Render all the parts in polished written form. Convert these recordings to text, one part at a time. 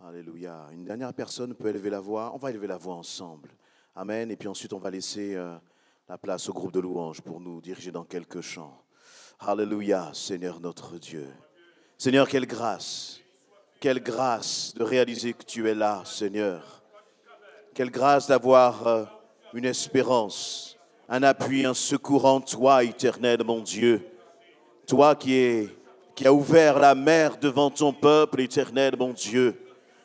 Alléluia. Une dernière personne peut élever la voix. On va élever la voix ensemble. Amen. Et puis ensuite, on va laisser la place au groupe de louanges pour nous diriger dans quelques chants. Alléluia, Seigneur notre Dieu. Seigneur, quelle grâce de réaliser que tu es là, Seigneur. Quelle grâce d'avoir une espérance, un appui, un secours en toi, éternel, mon Dieu. Toi qui as ouvert la mer devant ton peuple, éternel, mon Dieu.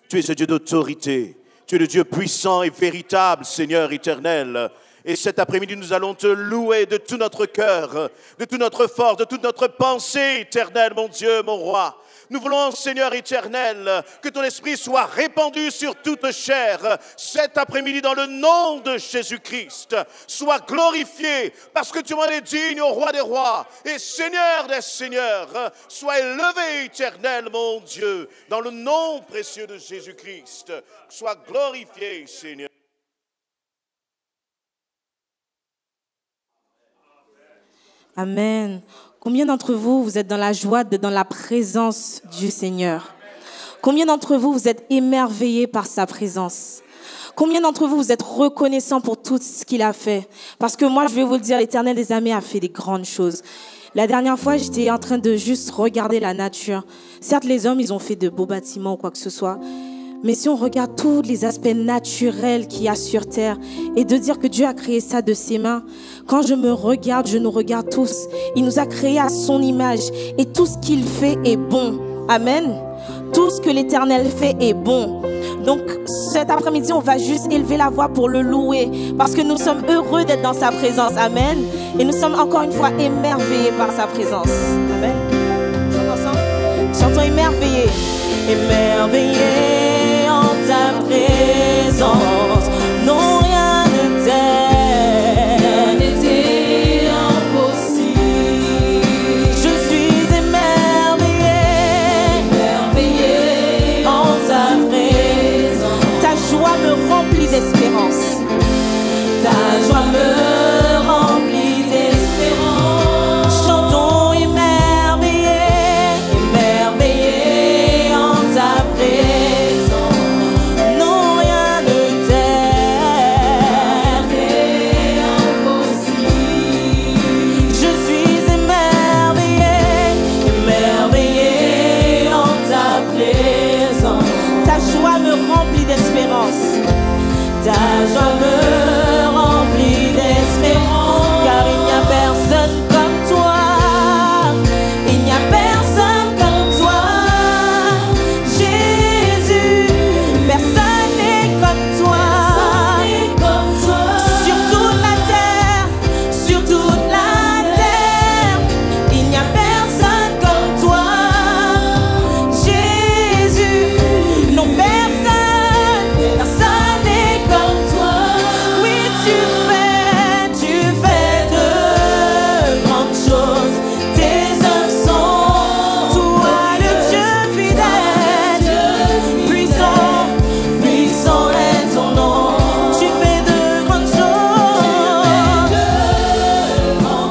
Tu es ce Dieu d'autorité. Tu es le Dieu puissant et véritable, Seigneur éternel. Et cet après-midi, nous allons te louer de tout notre cœur, de toute notre force, de toute notre pensée, éternel, mon Dieu, mon roi. Nous voulons, Seigneur éternel, que ton esprit soit répandu sur toute chair cet après-midi dans le nom de Jésus-Christ. Sois glorifié parce que tu m'en es digne au roi des rois et Seigneur des seigneurs. Sois élevé, éternel, mon Dieu, dans le nom précieux de Jésus-Christ. Sois glorifié, Seigneur. Amen. Combien d'entre vous, vous êtes dans la joie d'être dans la présence du Seigneur? Combien d'entre vous, vous êtes émerveillés par sa présence? Combien d'entre vous, vous êtes reconnaissants pour tout ce qu'il a fait? Parce que moi, je vais vous le dire, l'Éternel des armées a fait des grandes choses. La dernière fois, j'étais en train de juste regarder la nature. Certes, les hommes, ils ont fait de beaux bâtiments ou quoi que ce soit. Mais si on regarde tous les aspects naturels qu'il y a sur terre et de dire que Dieu a créé ça de ses mains, quand je me regarde, je nous regarde tous. Il nous a créés à son image et tout ce qu'il fait est bon. Amen. Tout ce que l'Éternel fait est bon. Donc cet après-midi, on va juste élever la voix pour le louer parce que nous sommes heureux d'être dans sa présence. Amen. Et nous sommes encore une fois émerveillés par sa présence. Amen. Chantons ensemble. Chantons émerveillés. Émerveillés en ta présence, non rien n'était impossible. Je suis émerveillé en ta présence. Ta joie me remplit d'espérance. Ta joie me remplit d'espérance. Chantons émerveillés en ta présence. Non, rien ne t'est impossible. Je suis émerveillé en ta présence. Ta joie me remplit d'espérance. Ta joie me remplit d'espérance. Car il n'y a personne comme toi. Il n'y a personne comme toi. Jésus, personne n'est comme toi. Sur toute la terre, il n'y a personne comme toi. Jésus, non personne n'est comme toi. Oui, tu fais de grandes choses. Tes œuvres sont, toi le Dieu fidèle, puissant est ton nom. Tu fais de grandes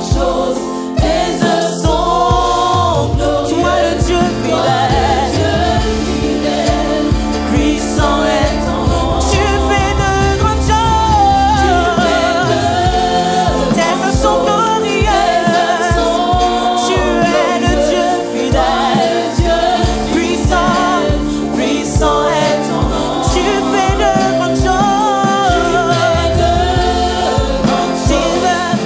choses. Tes œuvres sont, toi le Dieu fidèle, puissant est ton nom. Tu fais de grandes choses. Tes œuvres sont glorieuses. Tu es le Dieu fidèle, puissant est ton nom. Tu fais de grandes choses.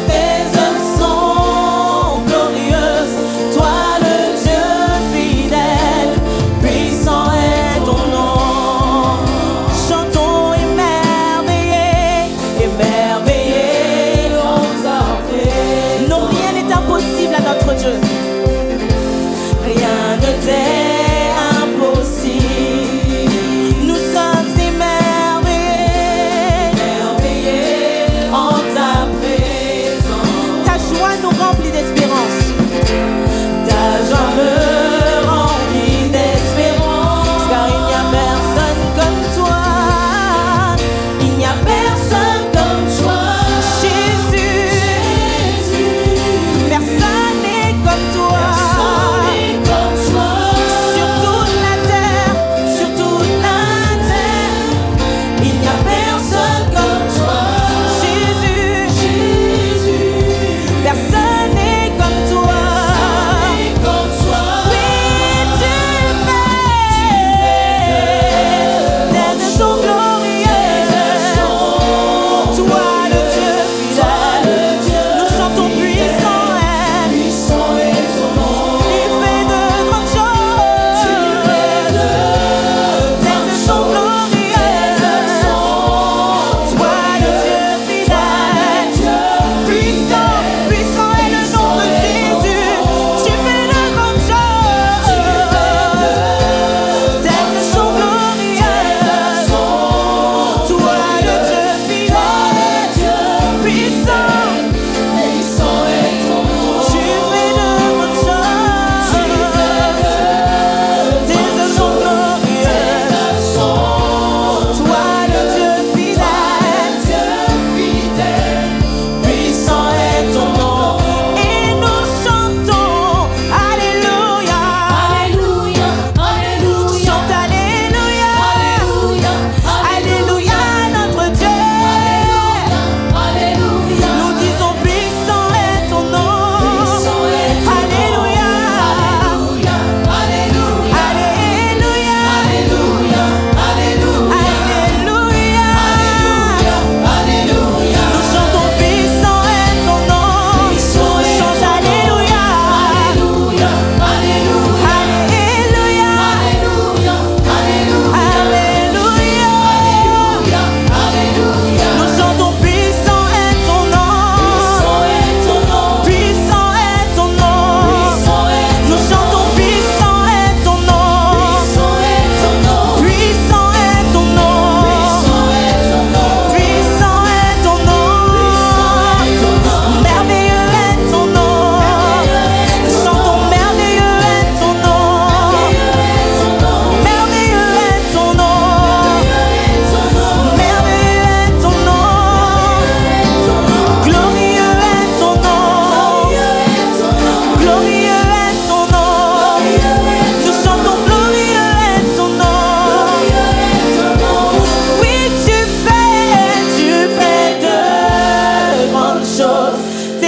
Tes œuvres sont glorieuses. Toi le Dieu fidèle, puissant est ton nom. Chantons émerveillés en ta présence. Non, rien n'est impossible à notre Dieu. Rien ne t'est impossible. Nous sommes émerveillés en ta présence. Ta joie nous remplit d'espérance. Ta joie me remplit d'espérance. Car il n'y a personne comme toi. Il n'y a personne comme toi. Jésus, personne n'est comme toi. Sur toute la terre,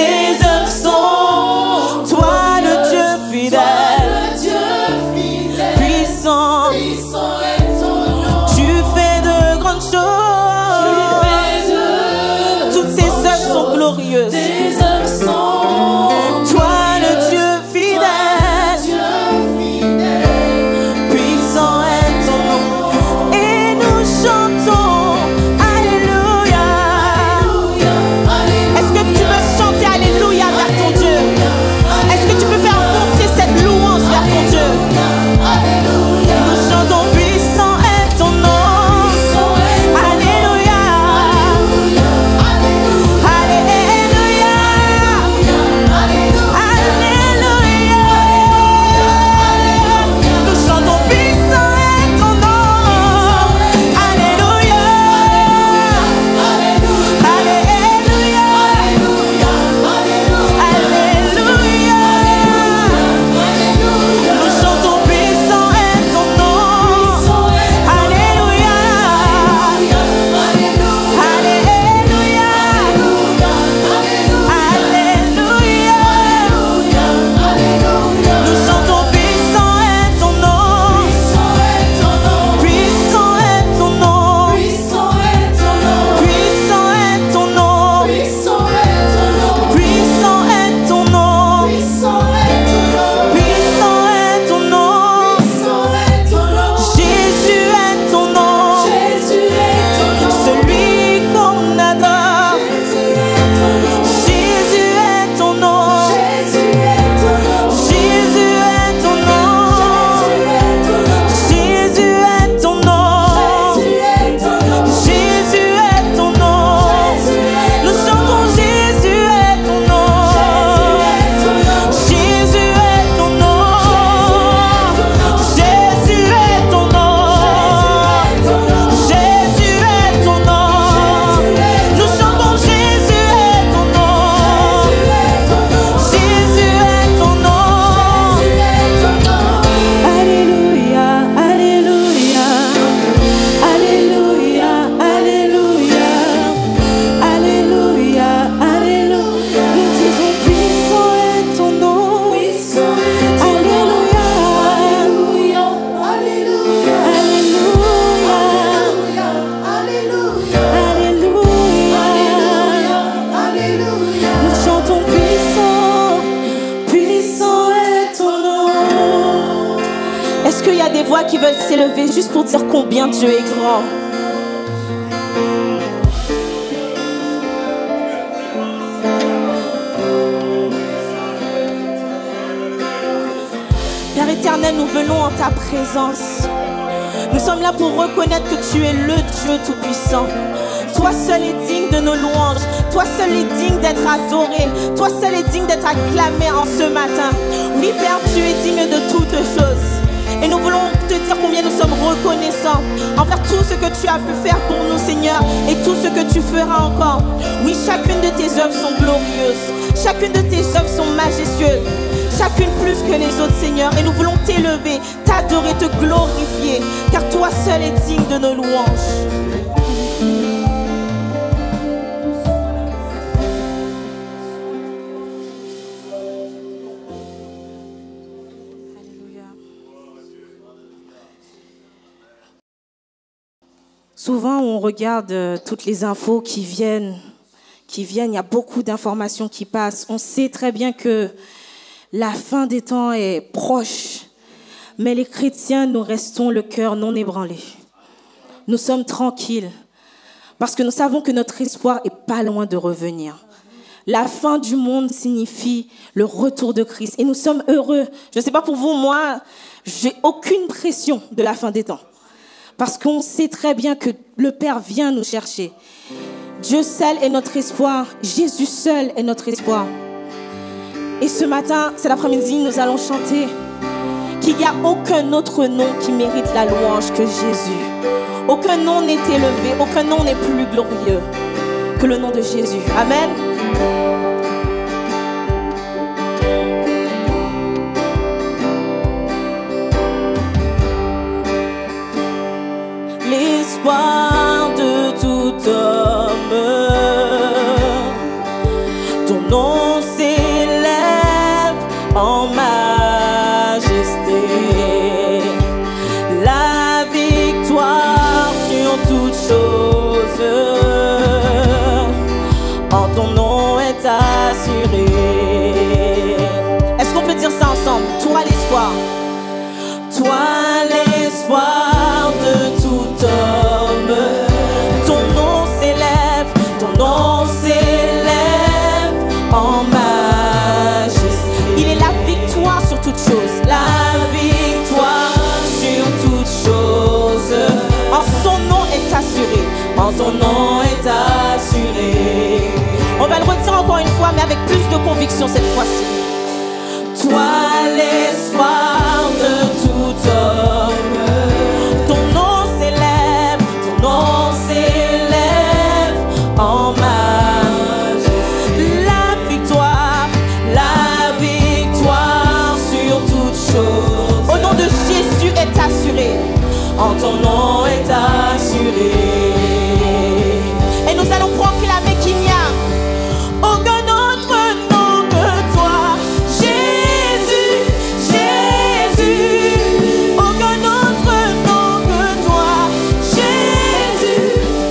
tes œuvres sont, toi le Dieu fidèle, puissant, tu fais de grandes choses, toutes ces œuvres sont glorieuses. Toi le Dieu fidèle, puissant est ton nom, et nous chantons Alléluia. Est-ce que tu veux chanter Alléluia vers ton Dieu? Est-ce que tu peux faire monter cette louange vers ton Dieu? Nous chantons puissant est ton nom. Alléluia. Alléluia. Alléluia. Nous chantons puissant est ton nom. Alléluia. Alléluia. Alléluia. Nous chantons puissant est ton nom. Alléluia. Alléluia. Alléluia. Nous chantons puissant est ton nom. Puissant est ton nom. Puissant est ton nom. Puissant est ton nom. Puissant est ton nom. Jésus est ton nom. Celui qu'on adore. Jésus est ton nom. Jésus est ton nom. Jésus est ton nom. Jésus est ton nom. Nous chantons Jésus est ton nom. Jésus est ton nom. Jésus est ton nom. Jésus est ton nom. Nous chantons Jésus est ton nom. Jésus est ton nom. Alléluia, alléluia. Alléluia, alléluia. Alléluia, alléluia. Nous disons puissant est ton nom. Alléluia. Alléluia. Nous chantons puissant, puissant est ton nom. Est-ce qu'il y a des voix qui veulent s'élever juste pour dire combien Dieu est grand? Père éternel, nous venons en ta présence. Nous sommes là pour reconnaître que tu es le Dieu Tout-Puissant. Toi seul est digne de nos louanges. Toi seul est digne d'être adoré. Toi seul est digne d'être acclamé en ce matin. Oui, Père, tu es digne de toutes choses. Et nous voulons te dire combien nous sommes reconnaissants envers tout ce que tu as pu faire pour nous, Seigneur, et tout ce que tu feras encore. Oui, chacune de tes œuvres sont glorieuses. Chacune de tes œuvres sont majestueuses. Chacune plus que les autres, Seigneur. Et nous voulons t'élever, t'adorer, te glorifier, car toi seul es digne de nos louanges. Souvent, on regarde toutes les infos qui viennent. Il y a beaucoup d'informations qui passent. On sait très bien que la fin des temps est proche. Mais les chrétiens, nous restons le cœur non ébranlé. Nous sommes tranquilles parce que nous savons que notre espoir est pas loin de revenir. La fin du monde signifie le retour de Christ. Et nous sommes heureux. Je ne sais pas pour vous, moi, j'ai aucune pression de la fin des temps. Parce qu'on sait très bien que le Père vient nous chercher. Dieu seul est notre espoir. Jésus seul est notre espoir. Et ce matin, cet après-midi, nous allons chanter qu'il n'y a aucun autre nom qui mérite la louange que Jésus. Aucun nom n'est élevé, aucun nom n'est plus glorieux que le nom de Jésus. Amen. L'espoir de tout homme, ton nom en majesté. La victoire sur toute chose, en ton nom est assurée. Est-ce qu'on peut dire ça ensemble? Toi l'espoir, toi l'espoir de tout homme. Ton nom s'élève en majesté. Il est la victoire sur toute chose, la victoire sur toute chose. En son nom est assuré, en ton nom est assuré. On va le redire encore une fois, mais avec plus de conviction cette fois-ci. Toi l'espoir de tout homme, ton nom s'élève en majesté. La victoire sur toute chose. Au nom de Jésus est assuré, en ton nom est assuré. Et nous allons proclamer qu'il n'y a aucun autre nom que toi, Jésus, Jésus. Aucun autre nom que toi, Jésus,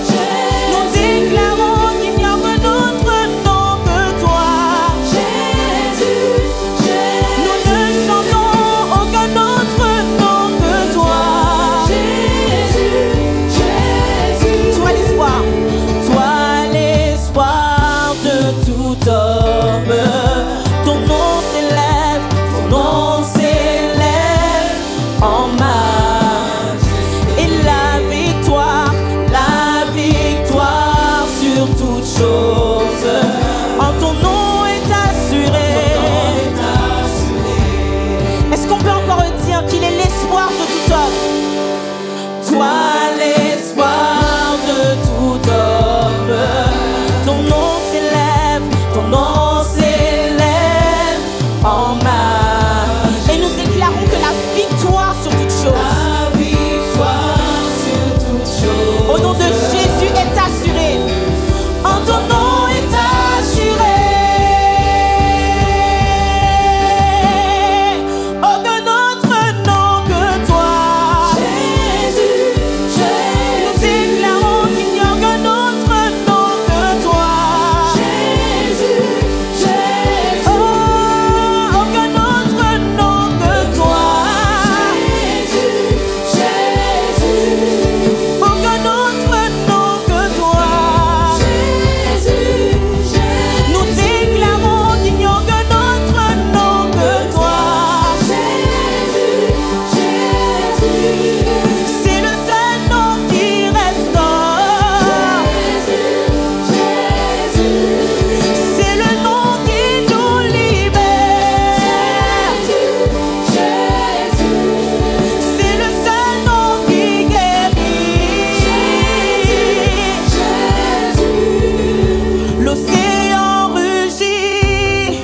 Jésus. Nous déclarons qu'il n'y a aucun autre nom que toi, Jésus, Jésus. Nous ne chantons aucun autre nom que toi, Jésus, Jésus. Toi l'espoir de tout homme. Ton nom s'élève en majesté. Et la victoire sur toute chose, en ton nom est assurée. Est-ce qu'on peut encore dire qu'il est l'espoir de tout homme? Toi l'espoir de tout homme. Ton nom s'élève en majesté. Et nous déclarons que la victoire sur toute chose, au nom de Jésus est assurée. En ton nom est assuré. Aucun autre nom que toi, Jésus, Jésus. Nous déclarons qu'il n'y a aucun autre nom que toi, Jésus, Jésus. Oh, aucun autre nom que toi, Jésus, Jésus. Aucun autre nom que toi, Jésus, Jésus. Nous déclarons qu'il n'y a aucun autre nom que toi, Jésus, Jésus. C'est le seul nom qui restaure, Jésus, Jésus. C'est le nom qui nous libère, Jésus, Jésus. C'est le seul nom qui guérit, Jésus. L'océan rugit,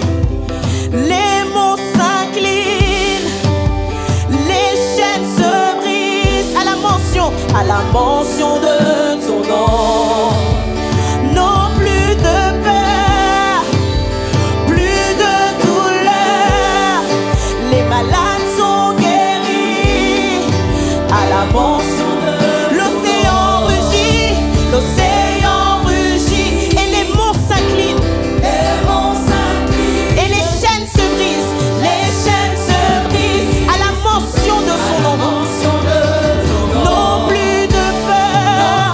les monts s'inclinent, les chaînes se brisent à la mention de ton nom. Non, plus de peur, plus de douleur. Les malades sont guéris à la mention de l'océan rugit, et les monts s'inclinent, et les chaînes se brisent, à la mention de son nom. Non plus de peur,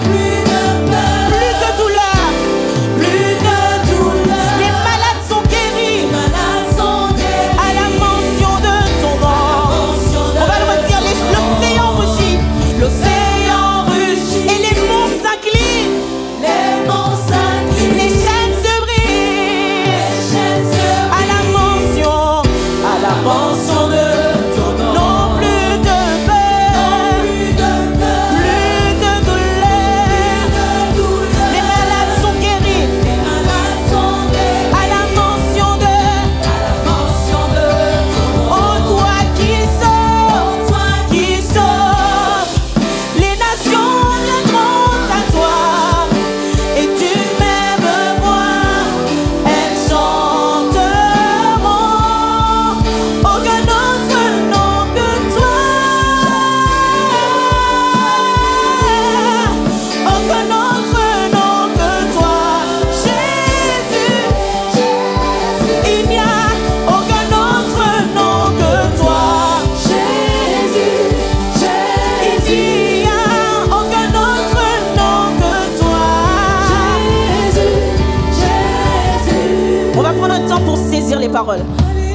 saisir les paroles.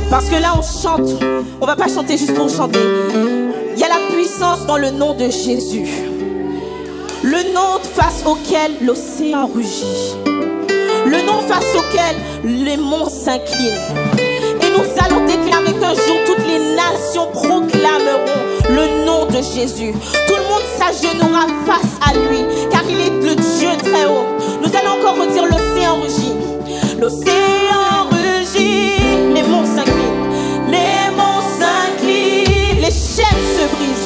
Parce que là, on chante. On ne va pas chanter juste pour chanter. Il y a la puissance dans le nom de Jésus. Le nom face auquel l'océan rugit. Le nom face auquel les monts s'inclinent. Et nous allons déclarer qu'un jour, toutes les nations proclameront le nom de Jésus. Tout le monde s'agenouillera face à lui, car il est le Dieu très haut. Nous allons encore redire l'océan rugit. L'océan rugit, les monts s'inclinent. Les monts s'inclinent, les chaînes se brisent.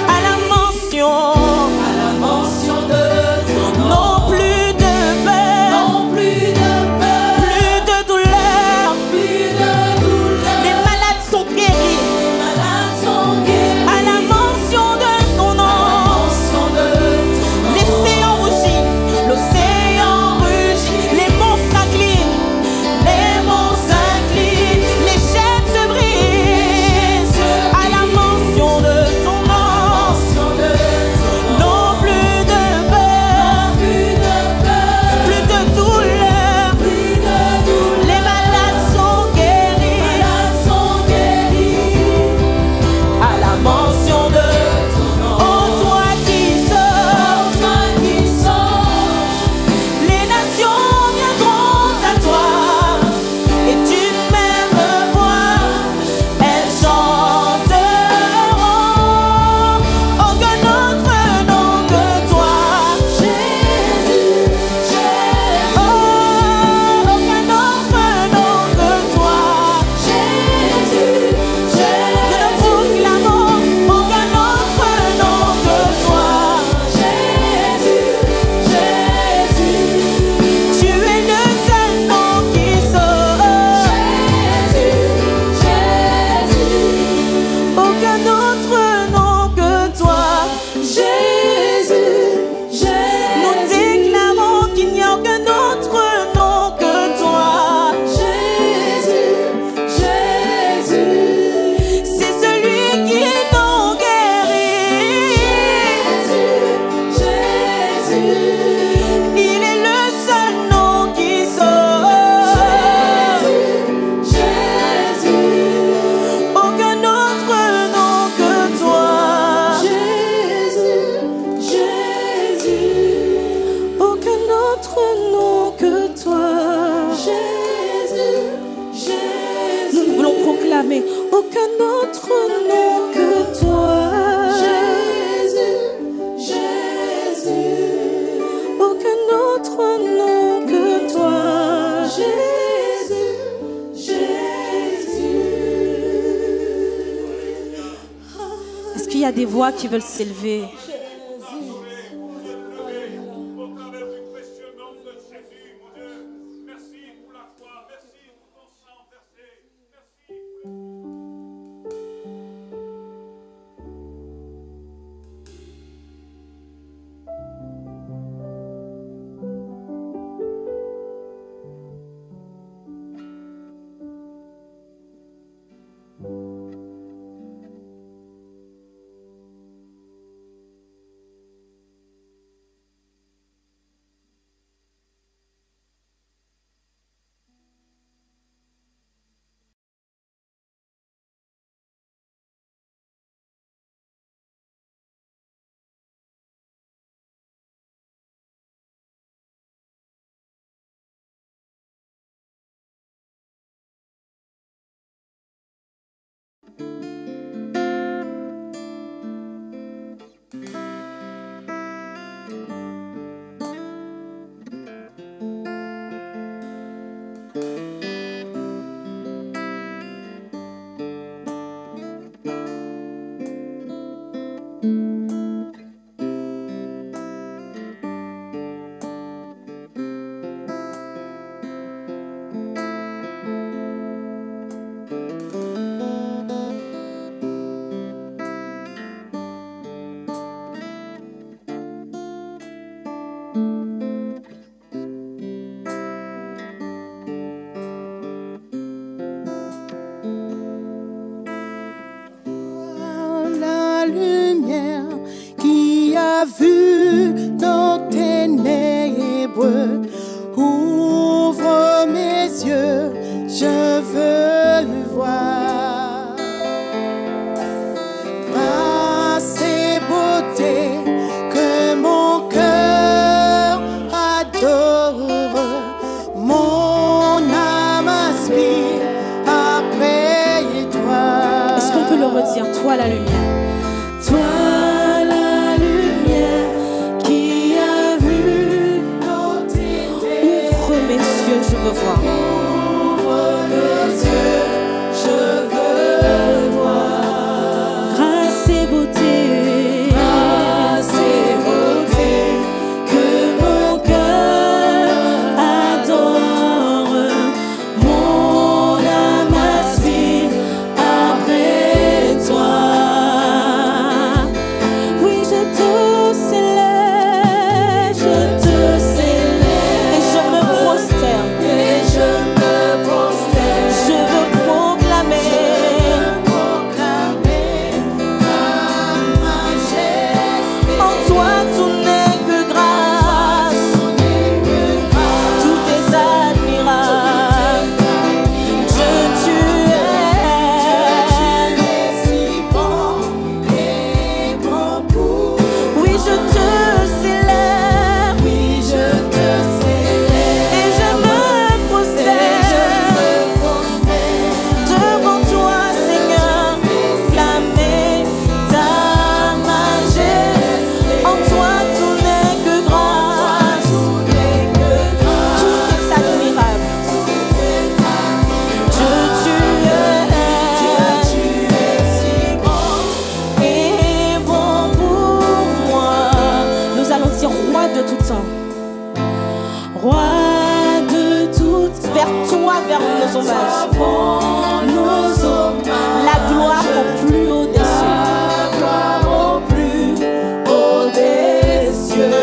À la mention de ton nom. Non plus de peur, non plus de peur, plus de douleur, plus de douleur. Les malades sont guéris, les malades sont guéris. À la mention de ton nom, l'océan rugit, l'océan rugit, les monts s'inclinent, les chaînes se brisent. À la mention de ton nom, non plus de peur, plus de douleur, les malades sont guéris. À la mention de ton nom, oh toi qui sauves, les nations viendront à toi, et d'une même voix elles chanteront. Aucun autre nom que toi, Jésus, oh, aucun autre nom que toi, Jésus, nous ne proclamons aucun autre nom que toi, Jésus, tu es le seul nom qui sauve, aucun autre nom que toi, Jésus, nous déclarons qu'il n'y a aucun autre nom que toi, Jésus, c'est celui qui nous guérit, il est le seul nom qui sauve, aucun autre nom que toi, aucun autre nom que toi, nous voulons proclamer aucun autre nom que toi, aucun autre nom que toi, Est-ce qu'il y a des voix qui veulent s'élever? Au travers du précieux nom de Jésus, mon Dieu, merci pour la croix, merci pour ton sang versé, merci. voir. Grâce et beauté, que mon cœur adore, mon âme aspire après toi. Oui, je te célèbre, et je me prosterne. Je veux proclamer en toi tout n'est que grâce, tout est admirable. Dieu, tu es si bon et bon pour. Oui, je te célèbre, et je me prosterne devant toi, Seigneur, clamer ta majesté. En toi tout n'est que grâce, tout est admirable. Dieu, tu es si bon et bon pour moi. Nous allons dire roi de tout temps, roi de tout, vers toi, vers nos hommages, la gloire au plus haut des cieux.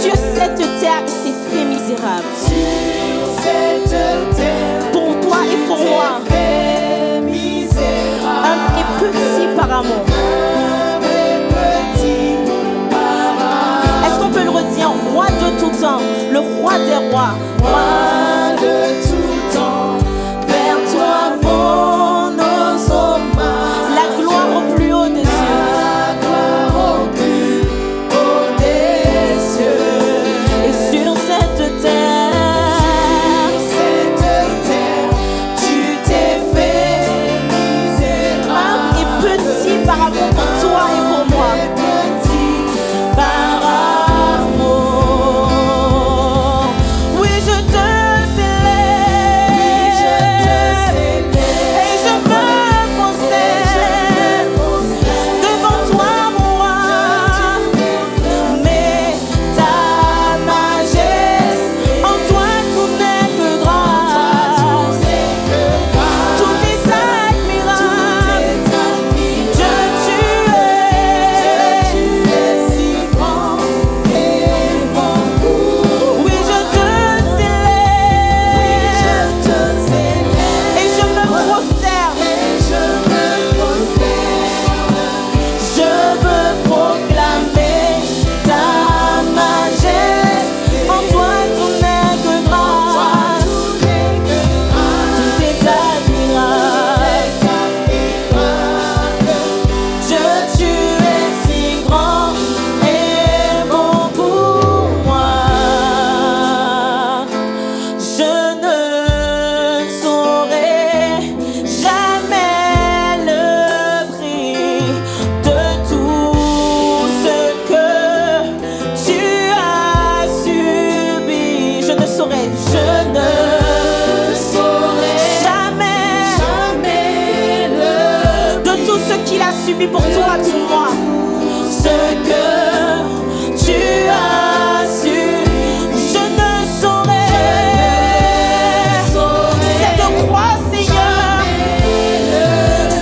Sur cette terre, il s'est fait misérable. Pour toi et pour moi, homme et petit par amour. Est-ce qu'on peut le redire? Roi de tout temps, le roi des rois, roi de tout temps, vers toi vont nos hommages. La gloire au plus haut des cieux, et sur cette terre, tu t'es fait misérable et petit par amour pour toi et pour moi. Par amour, oui, je te subi pour toi, pour moi. Ce que tu as su, je ne saurais. Cette croix, Seigneur,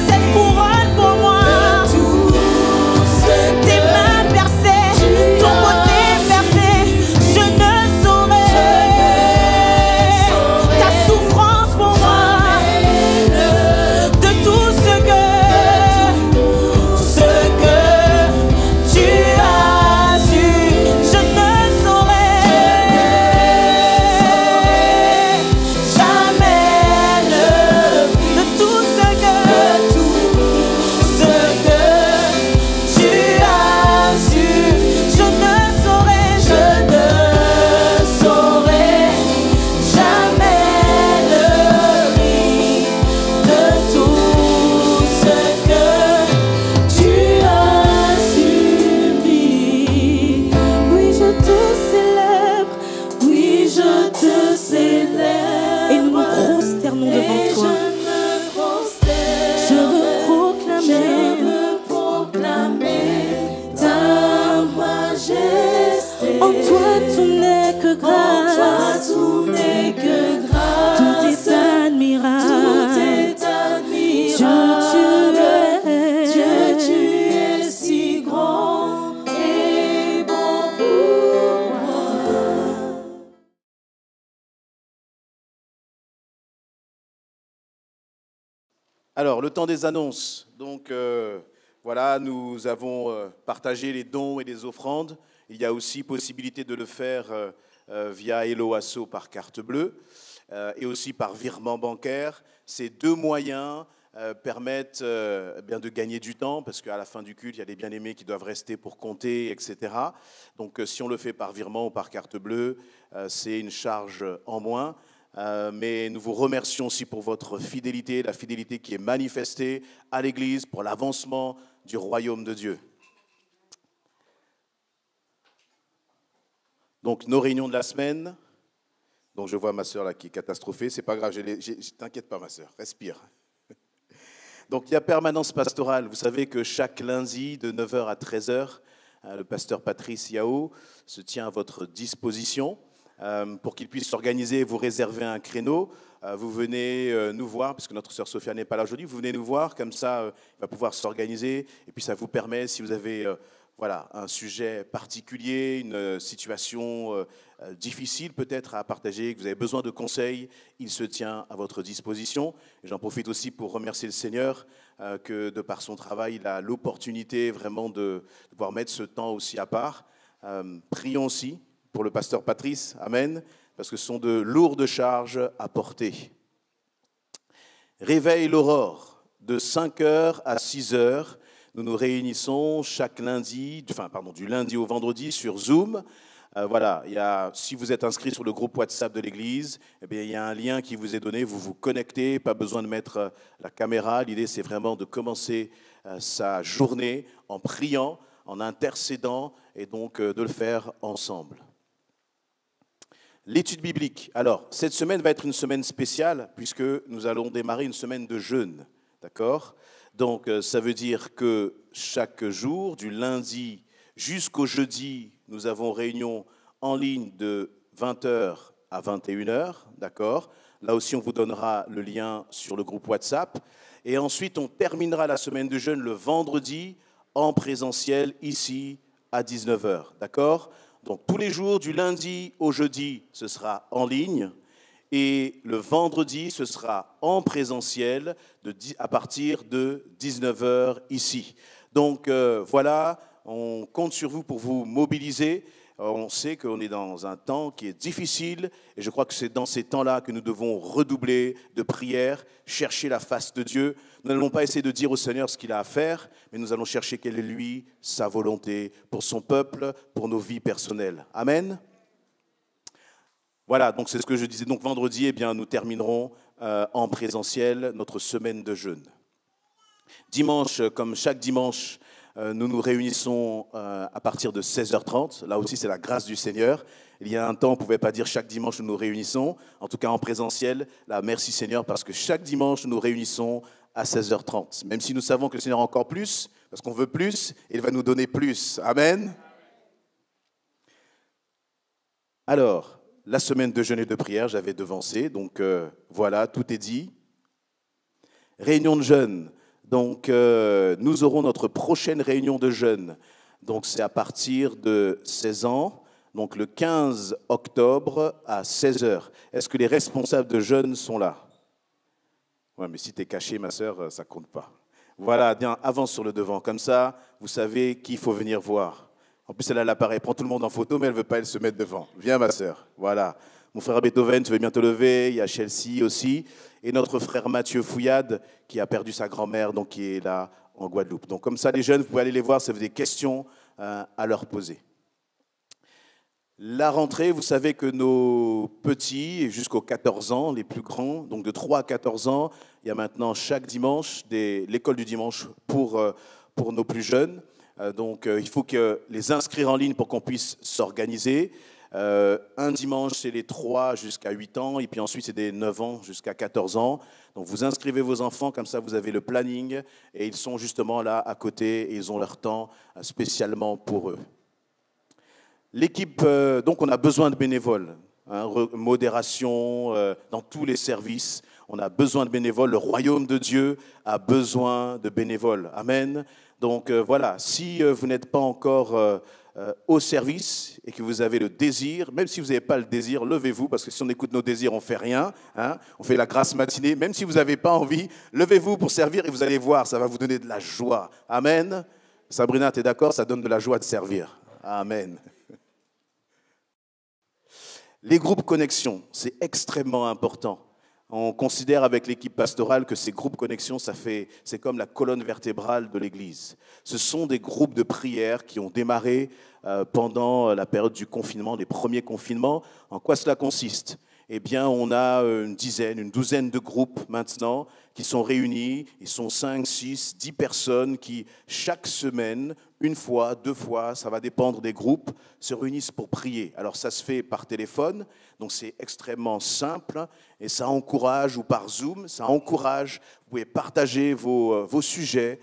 cette couronne pour moi, tes mains percées, ton côté percé, je ne saurais. Ta souffrance pour moi, de tout ce que Alors, le temps des annonces. Donc, voilà, nous avons partagé les dons et les offrandes. Il y a aussi possibilité de le faire via Eloasso par carte bleue et aussi par virement bancaire. Ces deux moyens permettent bien de gagner du temps, parce qu'à la fin du culte, il y a des bien-aimés qui doivent rester pour compter, etc. Donc, si on le fait par virement ou par carte bleue, c'est une charge en moins. Mais nous vous remercions aussi pour votre fidélité, la fidélité qui est manifestée à l'Église pour l'avancement du royaume de Dieu. Donc, nos réunions de la semaine. Donc, je vois ma sœur là qui est catastrophée. C'est pas grave, t'inquiète pas, ma sœur, respire. Donc, il y a permanence pastorale. Vous savez que chaque lundi, de 9h à 13h, le pasteur Patrice Yao se tient à votre disposition pour qu'il puisse s'organiser et vous réserver un créneau. Vous venez nous voir, parce que notre sœur Sophia n'est pas là aujourd'hui, vous venez nous voir, comme ça, il va pouvoir s'organiser. Et puis, ça vous permet, si vous avez voilà, un sujet particulier, une situation difficile peut-être à partager, que vous avez besoin de conseils, il se tient à votre disposition. Et j'en profite aussi pour remercier le Seigneur que de par son travail, il a l'opportunité vraiment de pouvoir mettre ce temps aussi à part. Prions aussi pour le pasteur Patrice, amen, parce que ce sont de lourdes charges à porter. Réveille l'aurore, de 5h à 6h, nous nous réunissons chaque lundi, du lundi au vendredi sur Zoom. Voilà, si vous êtes inscrit sur le groupe WhatsApp de l'Église, eh bien, il y a un lien qui vous est donné, vous vous connectez, pas besoin de mettre la caméra. L'idée, c'est vraiment de commencer sa journée en priant, en intercédant, et donc de le faire ensemble. L'étude biblique. Alors, cette semaine va être une semaine spéciale, puisque nous allons démarrer une semaine de jeûne, d'accord ? Donc, ça veut dire que chaque jour, du lundi jusqu'au jeudi, nous avons réunion en ligne de 20h à 21h, d'accord ? Là aussi, on vous donnera le lien sur le groupe WhatsApp. Et ensuite, on terminera la semaine de jeûne le vendredi en présentiel, ici, à 19h, d'accord ? Donc, tous les jours, du lundi au jeudi, ce sera en ligne. Et le vendredi, ce sera en présentiel à partir de 19h ici. Donc voilà, on compte sur vous pour vous mobiliser. On sait qu'on est dans un temps qui est difficile et je crois que c'est dans ces temps-là que nous devons redoubler de prière, chercher la face de Dieu. Nous n'allons pas essayer de dire au Seigneur ce qu'il a à faire, mais nous allons chercher quelle est lui, sa volonté pour son peuple, pour nos vies personnelles. Amen. Voilà, donc c'est ce que je disais. Donc vendredi, eh bien, nous terminerons en présentiel notre semaine de jeûne. Dimanche, comme chaque dimanche, nous nous réunissons à partir de 16h30. Là aussi, c'est la grâce du Seigneur. Il y a un temps, on ne pouvait pas dire chaque dimanche nous nous réunissons. En tout cas, en présentiel, là, merci Seigneur, parce que chaque dimanche, nous nous réunissons à 16h30. Même si nous savons que le Seigneur a encore plus, parce qu'on veut plus, il va nous donner plus. Amen. Alors, la semaine de jeûne et de prière, j'avais devancé, donc voilà, tout est dit. Réunion de jeûne, donc nous aurons notre prochaine réunion de jeûne, donc c'est à partir de 16 ans, donc le 15 octobre à 16h. Est-ce que les responsables de jeûne sont là? Ouais, mais si tu es caché, ma sœur, ça ne compte pas. Voilà, bien, avance sur le devant, comme ça, vous savez qui il faut venir voir. En plus, elle a l'appareil, prend tout le monde en photo, mais elle ne veut pas se mettre devant. Viens, ma sœur. Voilà. Mon frère Beethoven, tu veux bien te lever. Il y a Chelsea aussi. Et notre frère Mathieu Fouillade, qui a perdu sa grand-mère, donc qui est là en Guadeloupe. Donc, comme ça, les jeunes, vous pouvez aller les voir, ça vous des questions à leur poser. La rentrée, vous savez que nos petits, jusqu'aux 14 ans, les plus grands, donc de 3 à 14 ans, il y a maintenant chaque dimanche l'école du dimanche pour nos plus jeunes. Donc, il faut les inscrire en ligne pour qu'on puisse s'organiser. Un dimanche, c'est les 3 jusqu'à 8 ans, et puis ensuite, c'est des 9 ans jusqu'à 14 ans. Donc, vous inscrivez vos enfants, comme ça, vous avez le planning, et ils sont justement là, à côté, et ils ont leur temps spécialement pour eux. L'équipe, donc, on a besoin de bénévoles, hein, modération dans tous les services. On a besoin de bénévoles. Le royaume de Dieu a besoin de bénévoles. Amen. Donc voilà, si vous n'êtes pas encore au service et que vous avez le désir, même si vous n'avez pas le désir, levez-vous, parce que si on écoute nos désirs, on ne fait rien. Hein, on fait la grasse matinée. Même si vous n'avez pas envie, levez-vous pour servir et vous allez voir, ça va vous donner de la joie. Amen. Sabrina, tu es d'accord? Ça donne de la joie de servir. Amen. Les groupes connexion, c'est extrêmement important. On considère avec l'équipe pastorale que ces groupes connexion, c'est comme la colonne vertébrale de l'Église. Ce sont des groupes de prière qui ont démarré pendant la période du confinement, les premiers confinements. En quoi cela consiste? Eh bien, on a une douzaine de groupes maintenant qui sont réunis. Ils sont 5, 6, 10 personnes qui, chaque semaine, une fois, 2 fois, ça va dépendre des groupes, se réunissent pour prier. Alors, ça se fait par téléphone, donc c'est extrêmement simple et ça encourage, ou par Zoom, ça encourage. Vous pouvez partager vos sujets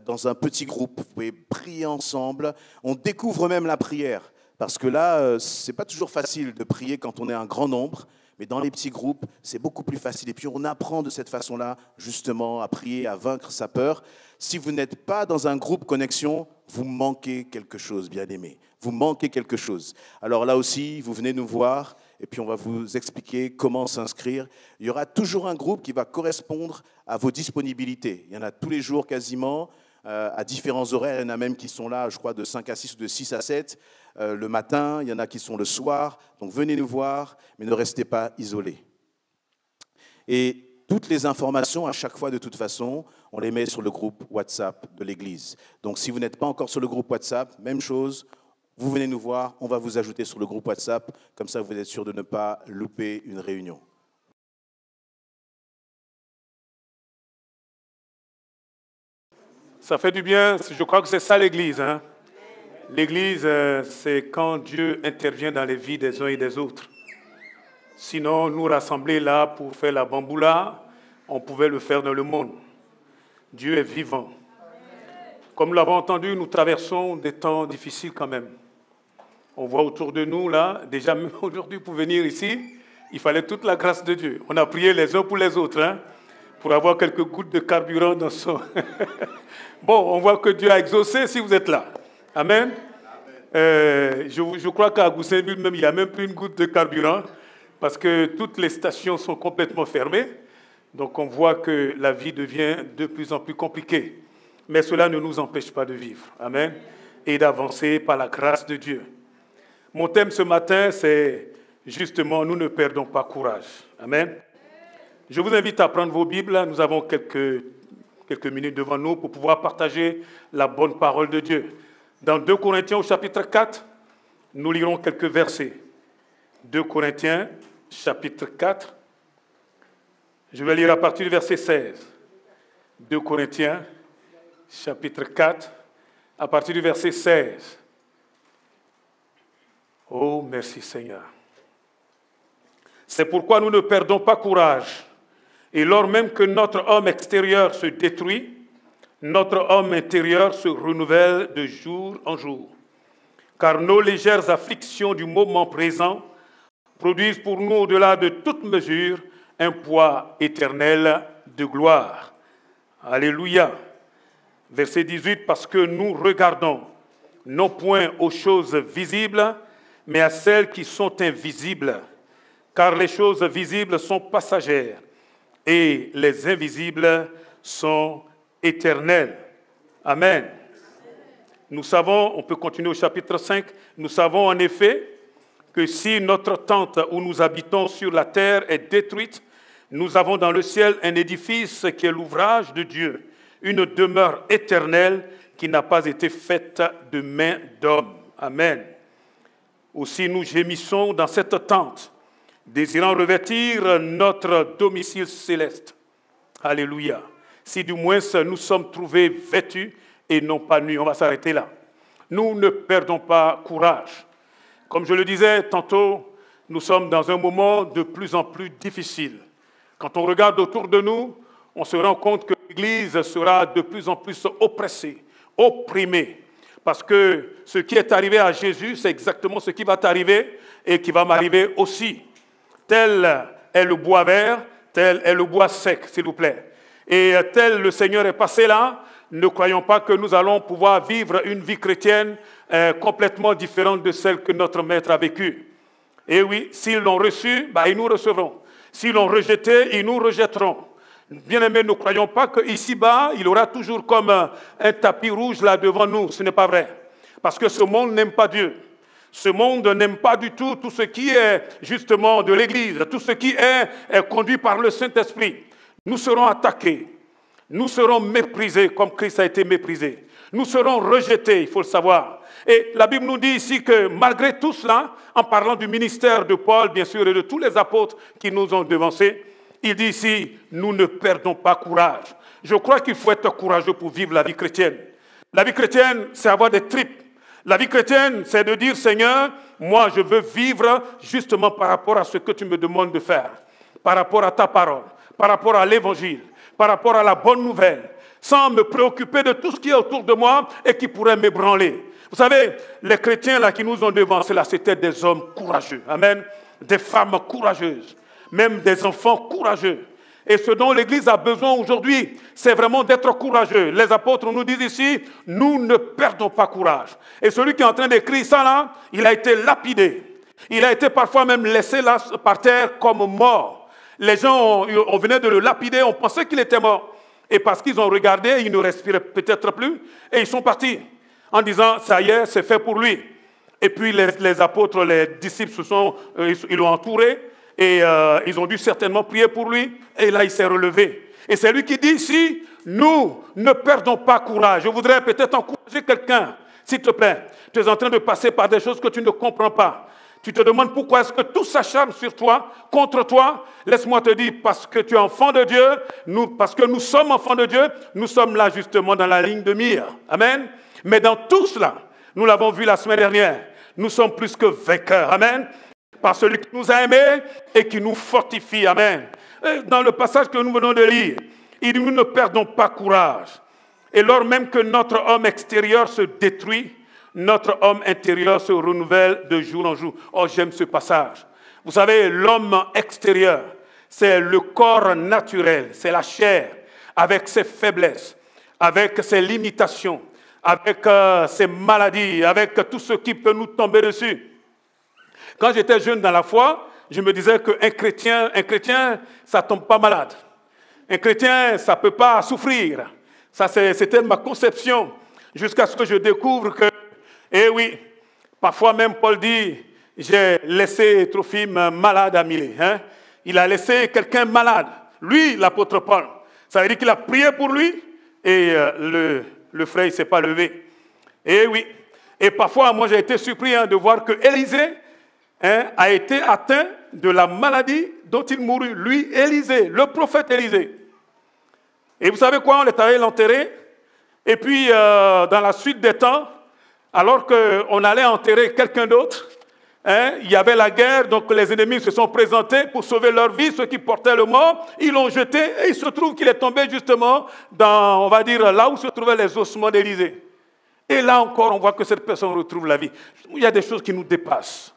dans un petit groupe, vous pouvez prier ensemble. On découvre même la prière, parce que là, ce n'est pas toujours facile de prier quand on est un grand nombre. Mais dans les petits groupes, c'est beaucoup plus facile. Et puis on apprend de cette façon-là, justement, à prier, à vaincre sa peur. Si vous n'êtes pas dans un groupe connexion, vous manquez quelque chose, bien-aimé. Vous manquez quelque chose. Alors là aussi, vous venez nous voir et puis on va vous expliquer comment s'inscrire. Il y aura toujours un groupe qui va correspondre à vos disponibilités. Il y en a tous les jours quasiment, à différents horaires. Il y en a même qui sont là, je crois, de 5 à 6 ou de 6 à 7. Le matin, il y en a qui sont le soir. Donc venez nous voir, mais ne restez pas isolés. Et toutes les informations, à chaque fois de toute façon, on les met sur le groupe WhatsApp de l'Église. Donc si vous n'êtes pas encore sur le groupe WhatsApp, même chose, vous venez nous voir, on va vous ajouter sur le groupe WhatsApp. Comme ça, vous êtes sûr de ne pas louper une réunion. Ça fait du bien, je crois que c'est ça l'Église. Hein? L'Église, c'est quand Dieu intervient dans les vies des uns et des autres. Sinon, nous rassembler là pour faire la bamboula, on pouvait le faire dans le monde. Dieu est vivant. Comme nous l'avons entendu, nous traversons des temps difficiles quand même. On voit autour de nous là, déjà même aujourd'hui pour venir ici, il fallait toute la grâce de Dieu. On a prié les uns pour les autres, hein, pour avoir quelques gouttes de carburant dans son... Bon, on voit que Dieu a exaucé si vous êtes là. Amen. Je crois qu'à Goussainville, même, il n'y a même plus une goutte de carburant parce que toutes les stations sont complètement fermées. Donc, on voit que la vie devient de plus en plus compliquée. Mais cela ne nous empêche pas de vivre. Amen. Et d'avancer par la grâce de Dieu. Mon thème ce matin, c'est justement, nous ne perdons pas courage. Amen. Je vous invite à prendre vos Bibles. Nous avons quelques minutes devant nous pour pouvoir partager la bonne parole de Dieu. Dans 2 Corinthiens au chapitre 4, nous lirons quelques versets. 2 Corinthiens, chapitre 4. Je vais lire à partir du verset 16. 2 Corinthiens, chapitre 4, à partir du verset 16. Oh, merci Seigneur. C'est pourquoi nous ne perdons pas courage. Et lors même que notre homme extérieur se détruit, notre homme intérieur se renouvelle de jour en jour. Car nos légères afflictions du moment présent produisent pour nous, au-delà de toute mesure, un poids éternel de gloire. Alléluia. Verset 18, parce que nous regardons non point aux choses visibles, mais à celles qui sont invisibles. Car les choses visibles sont passagères et les invisibles sont éternels. Amen. Nous savons, on peut continuer au chapitre 5, nous savons en effet que si notre tente où nous habitons sur la terre est détruite, nous avons dans le ciel un édifice qui est l'ouvrage de Dieu, une demeure éternelle qui n'a pas été faite de main d'homme. Amen. Aussi nous gémissons dans cette tente, désirant revêtir notre domicile céleste. Alléluia. Si du moins nous sommes trouvés vêtus et non pas nus. On va s'arrêter là. Nous ne perdons pas courage. Comme je le disais tantôt, nous sommes dans un moment de plus en plus difficile. Quand on regarde autour de nous, on se rend compte que l'Église sera de plus en plus oppressée, opprimée. Parce que ce qui est arrivé à Jésus, c'est exactement ce qui va t'arriver et qui va m'arriver aussi. Tel est le bois vert, tel est le bois sec, s'il vous plaît. Et tel le Seigneur est passé là, ne croyons pas que nous allons pouvoir vivre une vie chrétienne complètement différente de celle que notre maître a vécue. Et oui, s'ils l'ont reçu, ils nous recevront. S'ils l'ont rejeté, ils nous rejetteront. Bien-aimés, ne croyons pas qu'ici-bas, il aura toujours comme un tapis rouge là devant nous. Ce n'est pas vrai. Parce que ce monde n'aime pas Dieu. Ce monde n'aime pas du tout ce qui est justement de l'Église, tout ce qui est conduit par le Saint-Esprit. Nous serons attaqués. Nous serons méprisés comme Christ a été méprisé. Nous serons rejetés, il faut le savoir. Et la Bible nous dit ici que malgré tout cela, en parlant du ministère de Paul, bien sûr, et de tous les apôtres qui nous ont devancés, il dit ici, nous ne perdons pas courage. Je crois qu'il faut être courageux pour vivre la vie chrétienne. La vie chrétienne, c'est avoir des tripes. La vie chrétienne, c'est de dire, Seigneur, moi je veux vivre justement par rapport à ce que tu me demandes de faire, par rapport à ta parole, par rapport à l'évangile, par rapport à la bonne nouvelle, sans me préoccuper de tout ce qui est autour de moi et qui pourrait m'ébranler. Vous savez, les chrétiens là qui nous ont devancés là, c'était des hommes courageux, amen, des femmes courageuses, même des enfants courageux. Et ce dont l'Église a besoin aujourd'hui, c'est vraiment d'être courageux. Les apôtres nous disent ici, nous ne perdons pas courage. Et celui qui est en train d'écrire ça là, il a été lapidé. Il a été parfois même laissé là par terre comme mort. Les gens, on venait de le lapider, on pensait qu'il était mort. Et parce qu'ils ont regardé, il ne respirait peut-être plus, et ils sont partis en disant, ça y est, c'est fait pour lui. Et puis les apôtres, les disciples ils l'ont entouré, et ils ont dû certainement prier pour lui, et là il s'est relevé. Et c'est lui qui dit ici, nous ne perdons pas courage. Je voudrais peut-être encourager quelqu'un, s'il te plaît. Tu es en train de passer par des choses que tu ne comprends pas. Tu te demandes pourquoi est-ce que tout s'acharne sur toi, contre toi. Laisse-moi te dire, parce que tu es enfant de Dieu, parce que nous sommes enfants de Dieu, nous sommes là justement dans la ligne de mire. Amen. Mais dans tout cela, nous l'avons vu la semaine dernière, nous sommes plus que vainqueurs. Amen. Par celui qui nous a aimés et qui nous fortifie. Amen. Et dans le passage que nous venons de lire, il dit, nous ne perdons pas courage. Et lors même que notre homme extérieur se détruit, notre homme intérieur se renouvelle de jour en jour. Oh, j'aime ce passage. Vous savez, l'homme extérieur, c'est le corps naturel, c'est la chair, avec ses faiblesses, avec ses limitations, avec ses maladies, avec tout ce qui peut nous tomber dessus. Quand j'étais jeune dans la foi, je me disais qu'un chrétien, ça ne tombe pas malade. Un chrétien, ça ne peut pas souffrir. Ça, c'était ma conception, jusqu'à ce que je découvre que, eh oui, parfois même Paul dit, j'ai laissé Trophime malade à Milet. Hein? Il a laissé quelqu'un malade. Lui, l'apôtre Paul. Ça veut dire qu'il a prié pour lui et le frère ne s'est pas levé. Eh oui. Et parfois, moi, j'ai été surpris de voir que Élisée a été atteint de la maladie dont il mourut. Lui, Élisée, le prophète Élisée. Et vous savez quoi? On est allé l'enterrer. Et puis, dans la suite des temps, alors qu'on allait enterrer quelqu'un d'autre, il y avait la guerre, donc les ennemis se sont présentés pour sauver leur vie, ceux qui portaient le mort, ils l'ont jeté et il se trouve qu'il est tombé justement dans, on va dire, là où se trouvaient les ossements d'Élisée. Et là encore, on voit que cette personne retrouve la vie. Il y a des choses qui nous dépassent.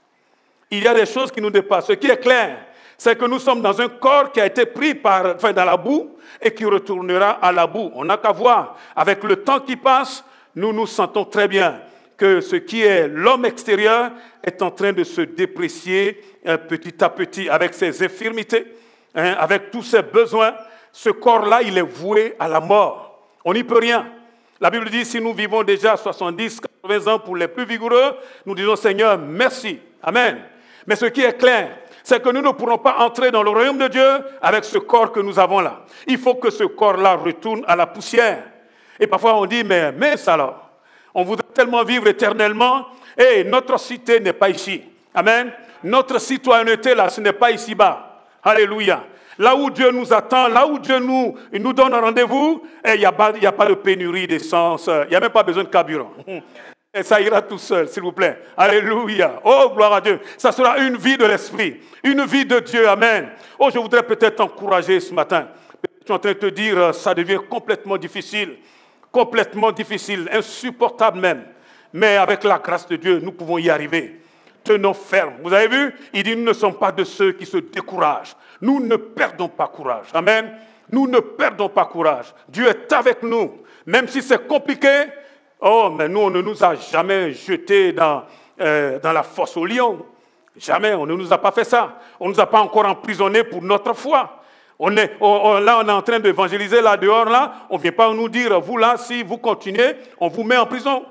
Il y a des choses qui nous dépassent. Ce qui est clair, c'est que nous sommes dans un corps qui a été pris dans la boue et qui retournera à la boue. On n'a qu'à voir, avec le temps qui passe, nous nous sentons très bien que ce qui est l'homme extérieur est en train de se déprécier petit à petit avec ses infirmités, avec tous ses besoins. Ce corps-là, il est voué à la mort. On n'y peut rien. La Bible dit, si nous vivons déjà 70, 80 ans pour les plus vigoureux, nous disons, Seigneur, merci. Amen. Mais ce qui est clair, c'est que nous ne pourrons pas entrer dans le royaume de Dieu avec ce corps que nous avons là. Il faut que ce corps-là retourne à la poussière. Et parfois on dit, mais ça alors, on voudrait tellement vivre éternellement et notre cité n'est pas ici. Amen. Notre citoyenneté là, ce n'est pas ici-bas. Alléluia. Là où Dieu nous attend, là où Dieu nous donne un rendez-vous, il n'y a pas de pénurie d'essence, il n'y a même pas besoin de carburant. Et ça ira tout seul, s'il vous plaît. Alléluia. Oh, gloire à Dieu. Ça sera une vie de l'Esprit, une vie de Dieu. Amen. Oh, je voudrais peut-être t'encourager ce matin. Je suis en train de te dire, ça devient complètement difficile, insupportable même. Mais avec la grâce de Dieu, nous pouvons y arriver. Tenons ferme. Vous avez vu? Il dit, nous ne sommes pas de ceux qui se découragent. Nous ne perdons pas courage. Amen. Nous ne perdons pas courage. Dieu est avec nous. Même si c'est compliqué, Oh, mais nous, on ne nous a jamais jetés dans la fosse au lion. Jamais, on ne nous a pas fait ça. On ne nous a pas encore emprisonnés pour notre foi. Là, on est en train d'évangéliser là dehors, là. On ne vient pas nous dire, vous là, si vous continuez, on vous met en prison.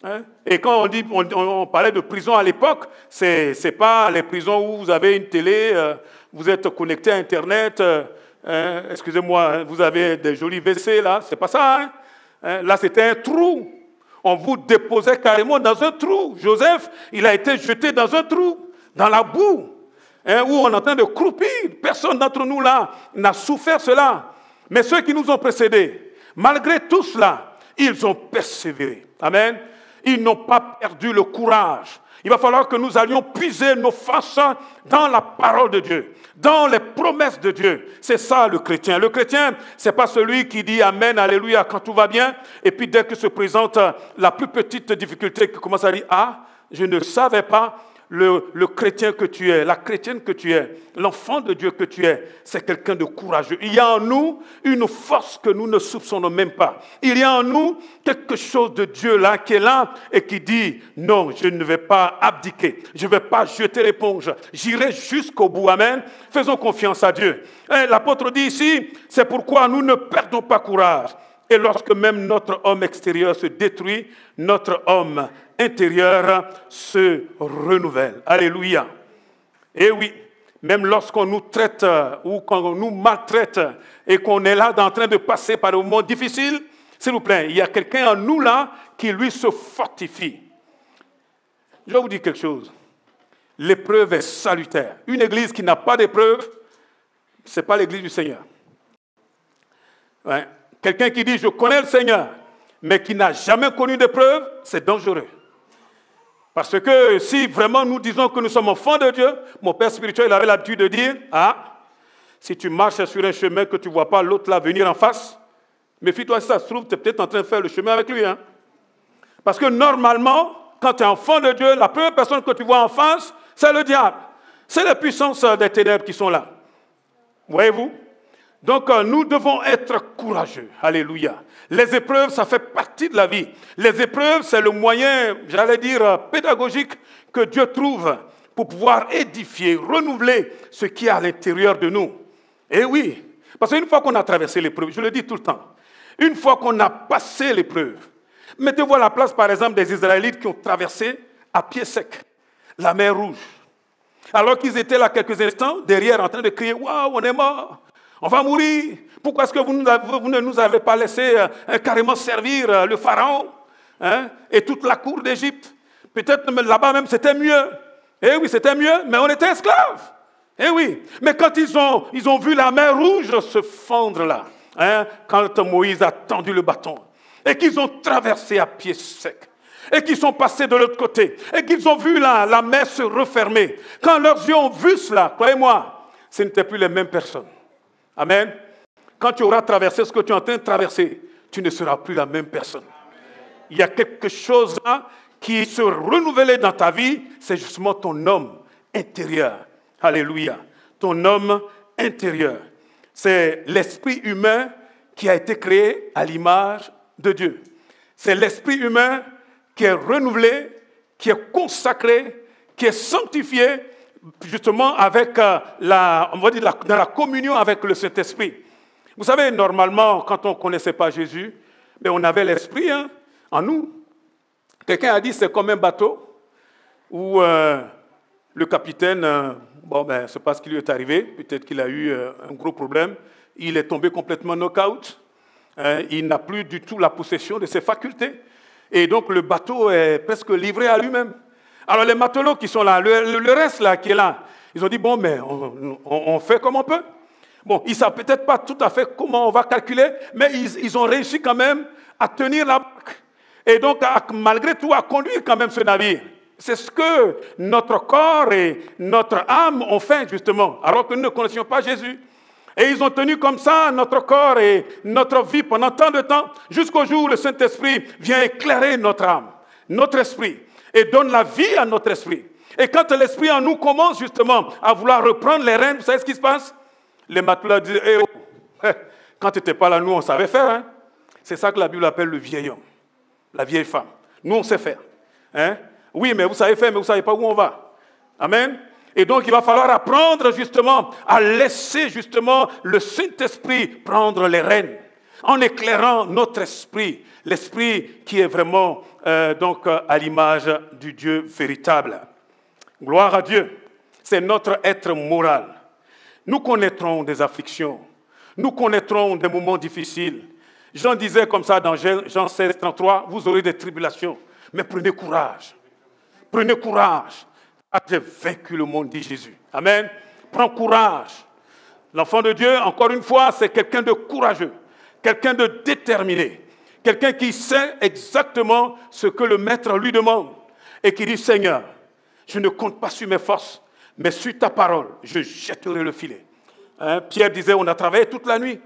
Hein? Et quand on parlait de prison à l'époque, c'est pas les prisons où vous avez une télé, vous êtes connecté à Internet, excusez-moi, vous avez des jolis WC là, c'est pas ça. Hein? Là, c'était un trou. On vous déposait carrément dans un trou. Joseph, il a été jeté dans un trou, dans la boue, hein, où on est en train de croupir. Personne d'entre nous là n'a souffert cela. Mais ceux qui nous ont précédés, malgré tout cela, ils ont persévéré. Amen. Ils n'ont pas perdu le courage. Il va falloir que nous allions puiser nos forces dans la parole de Dieu, dans les promesses de Dieu. C'est ça le chrétien. Le chrétien, ce n'est pas celui qui dit Amen, Alléluia quand tout va bien, et puis dès que se présente la plus petite difficulté, qui commence à dire Ah, je ne savais pas. Le chrétien que tu es, la chrétienne que tu es, l'enfant de Dieu que tu es, c'est quelqu'un de courageux. Il y a en nous une force que nous ne soupçonnons même pas. Il y a en nous quelque chose de Dieu là qui est là et qui dit non, je ne vais pas abdiquer, je ne vais pas jeter l'éponge, j'irai jusqu'au bout. Amen. Faisons confiance à Dieu. Et l'apôtre dit ici, c'est pourquoi nous ne perdons pas courage. Et lorsque même notre homme extérieur se détruit, notre homme intérieur se renouvelle. Alléluia. Et oui, même lorsqu'on nous traite ou qu'on nous maltraite et qu'on est là en train de passer par des moments difficiles, s'il vous plaît, il y a quelqu'un en nous là qui lui se fortifie. Je vais vous dire quelque chose. L'épreuve est salutaire. Une église qui n'a pas d'épreuve, ce n'est pas l'église du Seigneur. Ouais. Quelqu'un qui dit « je connais le Seigneur », mais qui n'a jamais connu d'épreuve, c'est dangereux. Parce que si vraiment nous disons que nous sommes enfants de Dieu, mon père spirituel avait l'habitude de dire « ah, si tu marches sur un chemin que tu ne vois pas l'autre là venir en face, méfie-toi si ça se trouve, tu es peut-être en train de faire le chemin avec lui. Hein? » Parce que normalement, quand tu es enfant de Dieu, la première personne que tu vois en face, c'est le diable. C'est les puissances des ténèbres qui sont là. Voyez-vous? Donc, nous devons être courageux. Alléluia. Les épreuves, ça fait partie de la vie. Les épreuves, c'est le moyen, j'allais dire, pédagogique que Dieu trouve pour pouvoir édifier, renouveler ce qui est à l'intérieur de nous. Et oui, parce qu'une fois qu'on a traversé l'épreuve, je le dis tout le temps, une fois qu'on a passé l'épreuve, mettez-vous à la place, par exemple, des Israélites qui ont traversé à pied sec la mer Rouge. Alors qu'ils étaient là quelques instants, derrière, en train de crier « Waouh, on est mort !» On va mourir. Pourquoi est-ce que vous ne nous avez pas laissé carrément servir le Pharaon et toute la cour d'Égypte? Peut-être là-bas même c'était mieux. Eh oui, c'était mieux, mais on était esclaves. Eh oui. Mais quand ils ont vu la mer Rouge se fondre là, quand Moïse a tendu le bâton, et qu'ils ont traversé à pied sec, et qu'ils sont passés de l'autre côté, et qu'ils ont vu la mer se refermer, quand leurs yeux ont vu cela, croyez-moi, ce n'étaient plus les mêmes personnes. Amen. Quand tu auras traversé ce que tu es en train de traverser, tu ne seras plus la même personne. Il y a quelque chose là qui se renouvelle dans ta vie, c'est justement ton homme intérieur. Alléluia. Ton homme intérieur. C'est l'esprit humain qui a été créé à l'image de Dieu. C'est l'esprit humain qui est renouvelé, qui est consacré, qui est sanctifié, justement avec dans la communion avec le Saint-Esprit. Vous savez, normalement, quand on ne connaissait pas Jésus, on avait l'Esprit en nous. Quelqu'un a dit c'est comme un bateau où le capitaine, c'est pas ce qui lui est arrivé, peut-être qu'il a eu un gros problème, il est tombé complètement knock-out, il n'a plus du tout la possession de ses facultés, et donc le bateau est presque livré à lui-même. Alors les matelots qui sont là, le reste là qui est là, ils ont dit bon mais on fait comme on peut. Bon, ils ne savent peut-être pas tout à fait comment on va calculer, mais ils ont réussi quand même à tenir la barque. Et donc malgré tout à conduire quand même ce navire. C'est ce que notre corps et notre âme ont fait justement, alors que nous ne connaissions pas Jésus. Et ils ont tenu comme ça notre corps et notre vie pendant tant de temps, jusqu'au jour où le Saint-Esprit vient éclairer notre âme, notre esprit, et donne la vie à notre esprit. Et quand l'esprit en nous commence justement à vouloir reprendre les rênes, vous savez ce qui se passe? Les matelots disent, quand tu n'étais pas là, nous on savait faire. C'est ça que la Bible appelle le vieil homme. la vieille femme. Nous, on sait faire. Hein? Oui, mais vous savez faire, mais vous ne savez pas où on va. Amen. Et donc, il va falloir apprendre justement à laisser justement le Saint-Esprit prendre les rênes, en éclairant notre esprit, l'esprit qui est vraiment à l'image du Dieu véritable. Gloire à Dieu. C'est notre être moral. Nous connaîtrons des afflictions. Nous connaîtrons des moments difficiles. Jean disait comme ça dans Jean 16, 33, vous aurez des tribulations, mais prenez courage. Prenez courage. Ah, j'ai vaincu le monde, dit Jésus. Amen. Prends courage. L'enfant de Dieu, encore une fois, c'est quelqu'un de courageux, quelqu'un de déterminé, quelqu'un qui sait exactement ce que le maître lui demande et qui dit, Seigneur, je ne compte pas sur mes forces, mais sur ta parole, je jetterai le filet. Hein? Pierre disait, on a travaillé toute la nuit.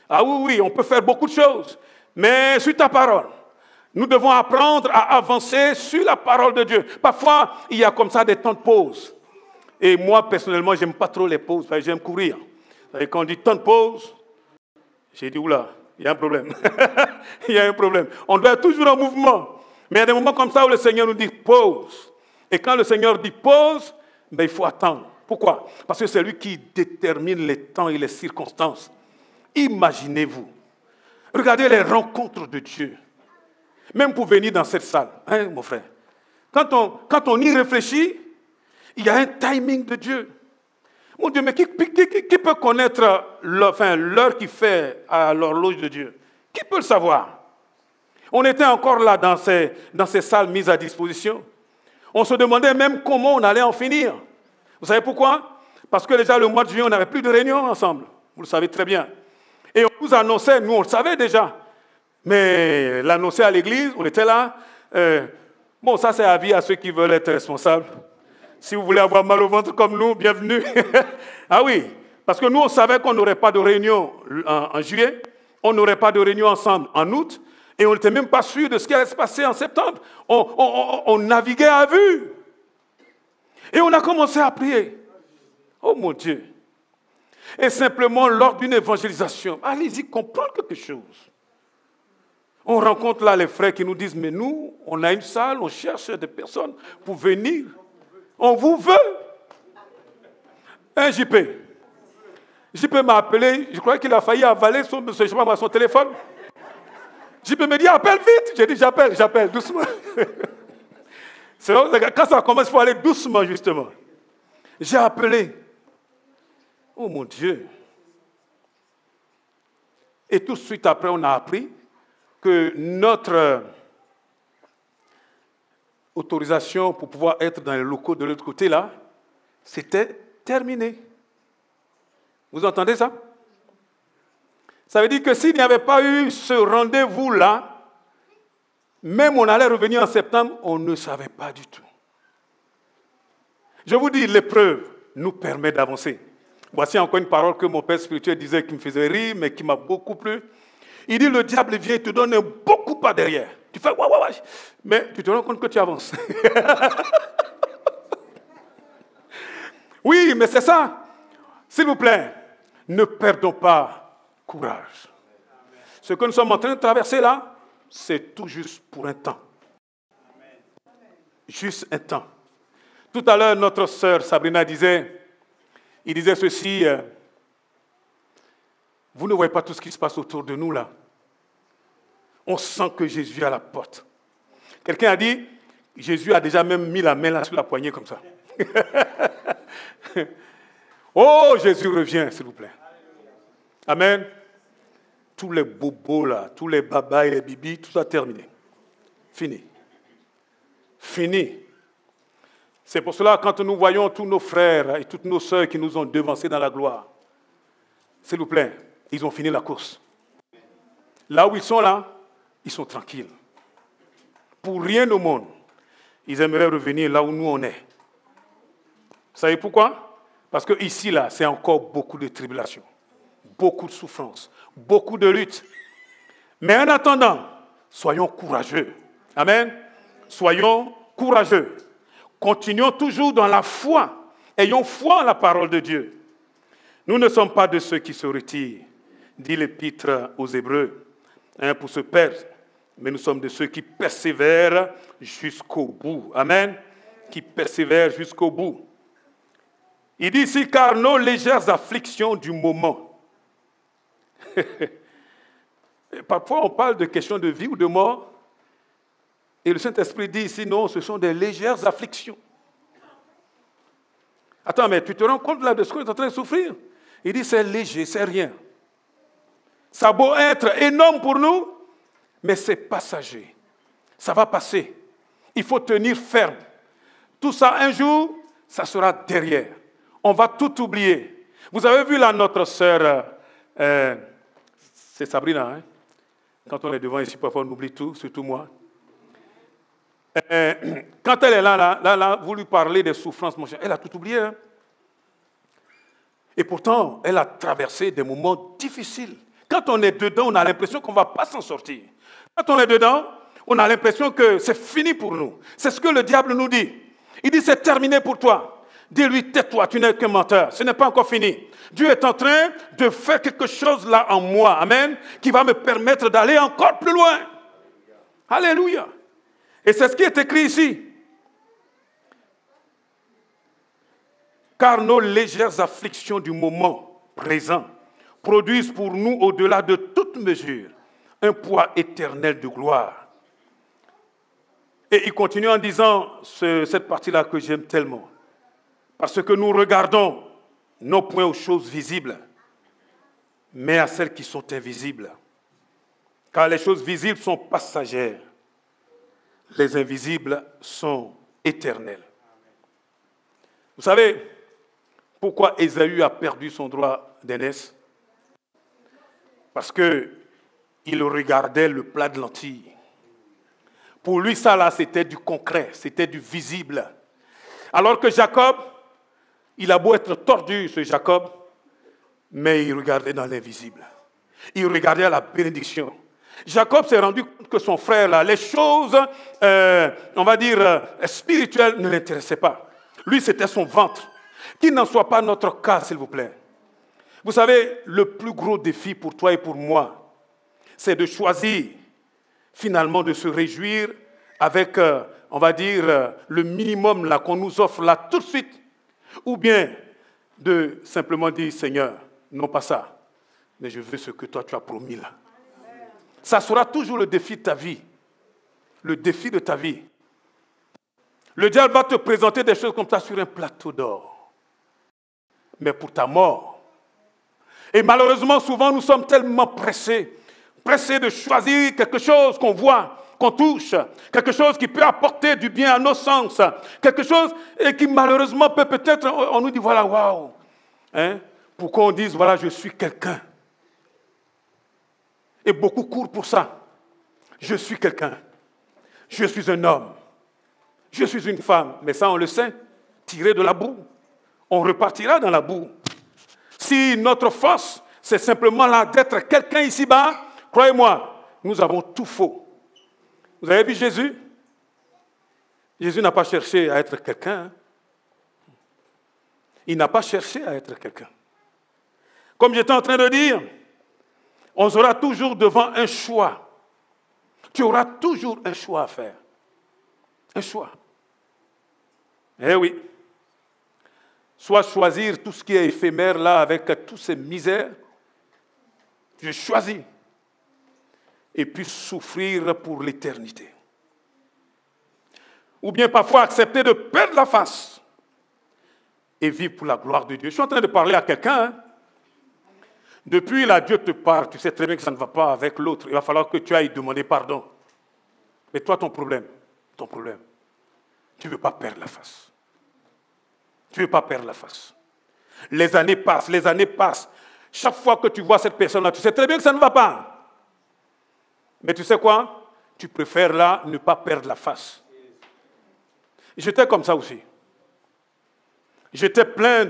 Ah oui, on peut faire beaucoup de choses, mais sur ta parole. Nous devons apprendre à avancer sur la parole de Dieu. Parfois, il y a comme ça des temps de pause. Et moi, personnellement, je n'aime pas trop les pauses, parce que j'aime courir. Et quand on dit temps de pause, j'ai dit, oula, il y a un problème. Il y a un problème. On doit être toujours en mouvement. Mais il y a des moments comme ça où le Seigneur nous dit pause. Et quand le Seigneur dit pause, ben, il faut attendre. Pourquoi? Parce que c'est lui qui détermine les temps et les circonstances. Imaginez-vous. Regardez les rencontres de Dieu. Même pour venir dans cette salle, hein, mon frère. Quand on y réfléchit, il y a un timing de Dieu. Mon Dieu, mais qui peut connaître l'heure qu'il fait à l'horloge de Dieu? Qui peut le savoir? On était encore là dans ces salles mises à disposition. On se demandait même comment on allait en finir. Vous savez pourquoi? Parce que déjà le mois de juillet, on n'avait plus de réunion ensemble. Vous le savez très bien. Et on nous annonçait, nous on le savait déjà. Mais l'annoncer à l'église, on était là. Bon, ça c'est avis à ceux qui veulent être responsables. Si vous voulez avoir mal au ventre comme nous, bienvenue. Ah oui, parce que nous on savait qu'on n'aurait pas de réunion en juillet, on n'aurait pas de réunion ensemble en août, et on n'était même pas sûr de ce qui allait se passer en septembre. On naviguait à vue. Et on a commencé à prier. Oh mon Dieu. Et simplement lors d'une évangélisation, allez-y comprendre quelque chose. On rencontre là les frères qui nous disent, mais nous, on a une salle, on cherche des personnes pour venir. On vous veut. Un JP. JP m'a appelé, je crois qu'il a failli avaler son téléphone. JP me dit, appelle vite. J'ai dit, j'appelle, doucement. Quand ça commence, il faut aller doucement, justement. J'ai appelé. Oh mon Dieu. Et tout de suite après, on a appris que notre autorisation pour pouvoir être dans les locaux de l'autre côté, là, c'était terminé. Vous entendez ça? Ça veut dire que s'il n'y avait pas eu ce rendez-vous-là, même on allait revenir en septembre, on ne savait pas du tout. Je vous dis, l'épreuve nous permet d'avancer. Voici encore une parole que mon père spirituel disait qui me faisait rire, mais qui m'a beaucoup plu. Il dit, le diable vient et te donne beaucoup pas derrière. Tu fais, ouais, mais tu te rends compte que tu avances. Oui, mais c'est ça. S'il vous plaît, ne perdons pas courage. Ce que nous sommes en train de traverser là, c'est tout juste pour un temps. Juste un temps. Tout à l'heure, notre sœur Sabrina disait ceci, vous ne voyez pas tout ce qui se passe autour de nous là. On sent que Jésus est à la porte. Quelqu'un a dit, Jésus a déjà même mis la main là sur la poignée comme ça. Oh, Jésus revient, s'il vous plaît. Amen. Tous les bobos là, tous les babas et les bibis, tout ça terminé. Fini. Fini. C'est pour cela, quand nous voyons tous nos frères et toutes nos sœurs qui nous ont devancés dans la gloire, s'il vous plaît, ils ont fini la course. Là où ils sont là, ils sont tranquilles. Pour rien au monde, ils aimeraient revenir là où nous on est. Vous savez pourquoi? Parce que ici, là, c'est encore beaucoup de tribulations, beaucoup de souffrances, beaucoup de luttes. Mais en attendant, soyons courageux. Amen. Soyons courageux. Continuons toujours dans la foi. Ayons foi en la parole de Dieu. Nous ne sommes pas de ceux qui se retirent, dit l'épître aux Hébreux, pour se perdre. mais nous sommes de ceux qui persévèrent jusqu'au bout. Amen. Qui persévèrent jusqu'au bout. Il dit ici, car nos légères afflictions du moment. Parfois, on parle de questions de vie ou de mort. Et le Saint-Esprit dit ici, non, ce sont des légères afflictions. Attends, mais tu te rends compte là de ce qu'on est en train de souffrir? Il dit, c'est léger, c'est rien. Ça a beau être énorme pour nous, mais c'est passager. Ça va passer. Il faut tenir ferme. Tout ça, un jour, ça sera derrière. On va tout oublier. Vous avez vu là notre sœur, c'est Sabrina, hein? Quand on est devant ici, parfois on oublie tout, surtout moi. Quand elle est là, vous lui parlez des souffrances, mon cher, elle a tout oublié. Hein? Et pourtant, elle a traversé des moments difficiles. Quand on est dedans, on a l'impression qu'on ne va pas s'en sortir. Quand on est dedans, on a l'impression que c'est fini pour nous. C'est ce que le diable nous dit. Il dit, c'est terminé pour toi. Dis-lui, tais-toi, tu n'es qu'un menteur. Ce n'est pas encore fini. Dieu est en train de faire quelque chose là en moi, amen, qui va me permettre d'aller encore plus loin. Alléluia. Et c'est ce qui est écrit ici. Car nos légères afflictions du moment présent produisent pour nous, au-delà de toute mesure, un poids éternel de gloire. Et il continue en disant cette partie-là que j'aime tellement. Parce que nous regardons non point aux choses visibles, mais à celles qui sont invisibles. Car les choses visibles sont passagères. Les invisibles sont éternels. Vous savez pourquoi Ésaü a perdu son droit d'aînesse? Parce qu'il regardait le plat de lentilles. Pour lui, ça là, c'était du concret, c'était du visible. Alors que Jacob, il a beau être tordu, ce Jacob, mais il regardait dans l'invisible. Il regardait à la bénédiction. Jacob s'est rendu compte que son frère, là, les choses, on va dire, spirituelles ne l'intéressaient pas. Lui, c'était son ventre. Qu'il n'en soit pas notre cas, s'il vous plaît. Vous savez, le plus gros défi pour toi et pour moi, c'est de choisir, finalement, de se réjouir avec, on va dire, le minimum là qu'on nous offre là tout de suite, ou bien de simplement dire, Seigneur, non pas ça, mais je veux ce que toi tu as promis là. Ça sera toujours le défi de ta vie. Le défi de ta vie. Le diable va te présenter des choses comme ça sur un plateau d'or. Mais pour ta mort. Et malheureusement, souvent, nous sommes tellement pressés de choisir quelque chose qu'on voit, qu'on touche, quelque chose qui peut apporter du bien à nos sens, quelque chose et qui malheureusement peut peut-être, on nous dit, voilà, waouh, hein, pour qu'on dise, voilà, je suis quelqu'un. Et beaucoup courent pour ça. Je suis quelqu'un. Je suis un homme. Je suis une femme. Mais ça, on le sait, tiré de la boue. On repartira dans la boue. Si notre force, c'est simplement là d'être quelqu'un ici-bas, croyez-moi, nous avons tout faux. Vous avez vu Jésus? Jésus n'a pas cherché à être quelqu'un. Il n'a pas cherché à être quelqu'un. Comme j'étais en train de dire, on sera toujours devant un choix. Tu auras toujours un choix à faire. Un choix. Eh oui. Soit choisir tout ce qui est éphémère là avec toutes ces misères. Je choisis. Et puis souffrir pour l'éternité. Ou bien parfois accepter de perdre la face et vivre pour la gloire de Dieu. Je suis en train de parler à quelqu'un. Hein? Depuis là, Dieu te parle, tu sais très bien que ça ne va pas avec l'autre. Il va falloir que tu ailles demander pardon. Mais toi, ton problème, tu ne veux pas perdre la face. Tu ne veux pas perdre la face. Les années passent. Chaque fois que tu vois cette personne-là, tu sais très bien que ça ne va pas. Mais tu sais quoi? Tu préfères là ne pas perdre la face. J'étais comme ça aussi. J'étais plein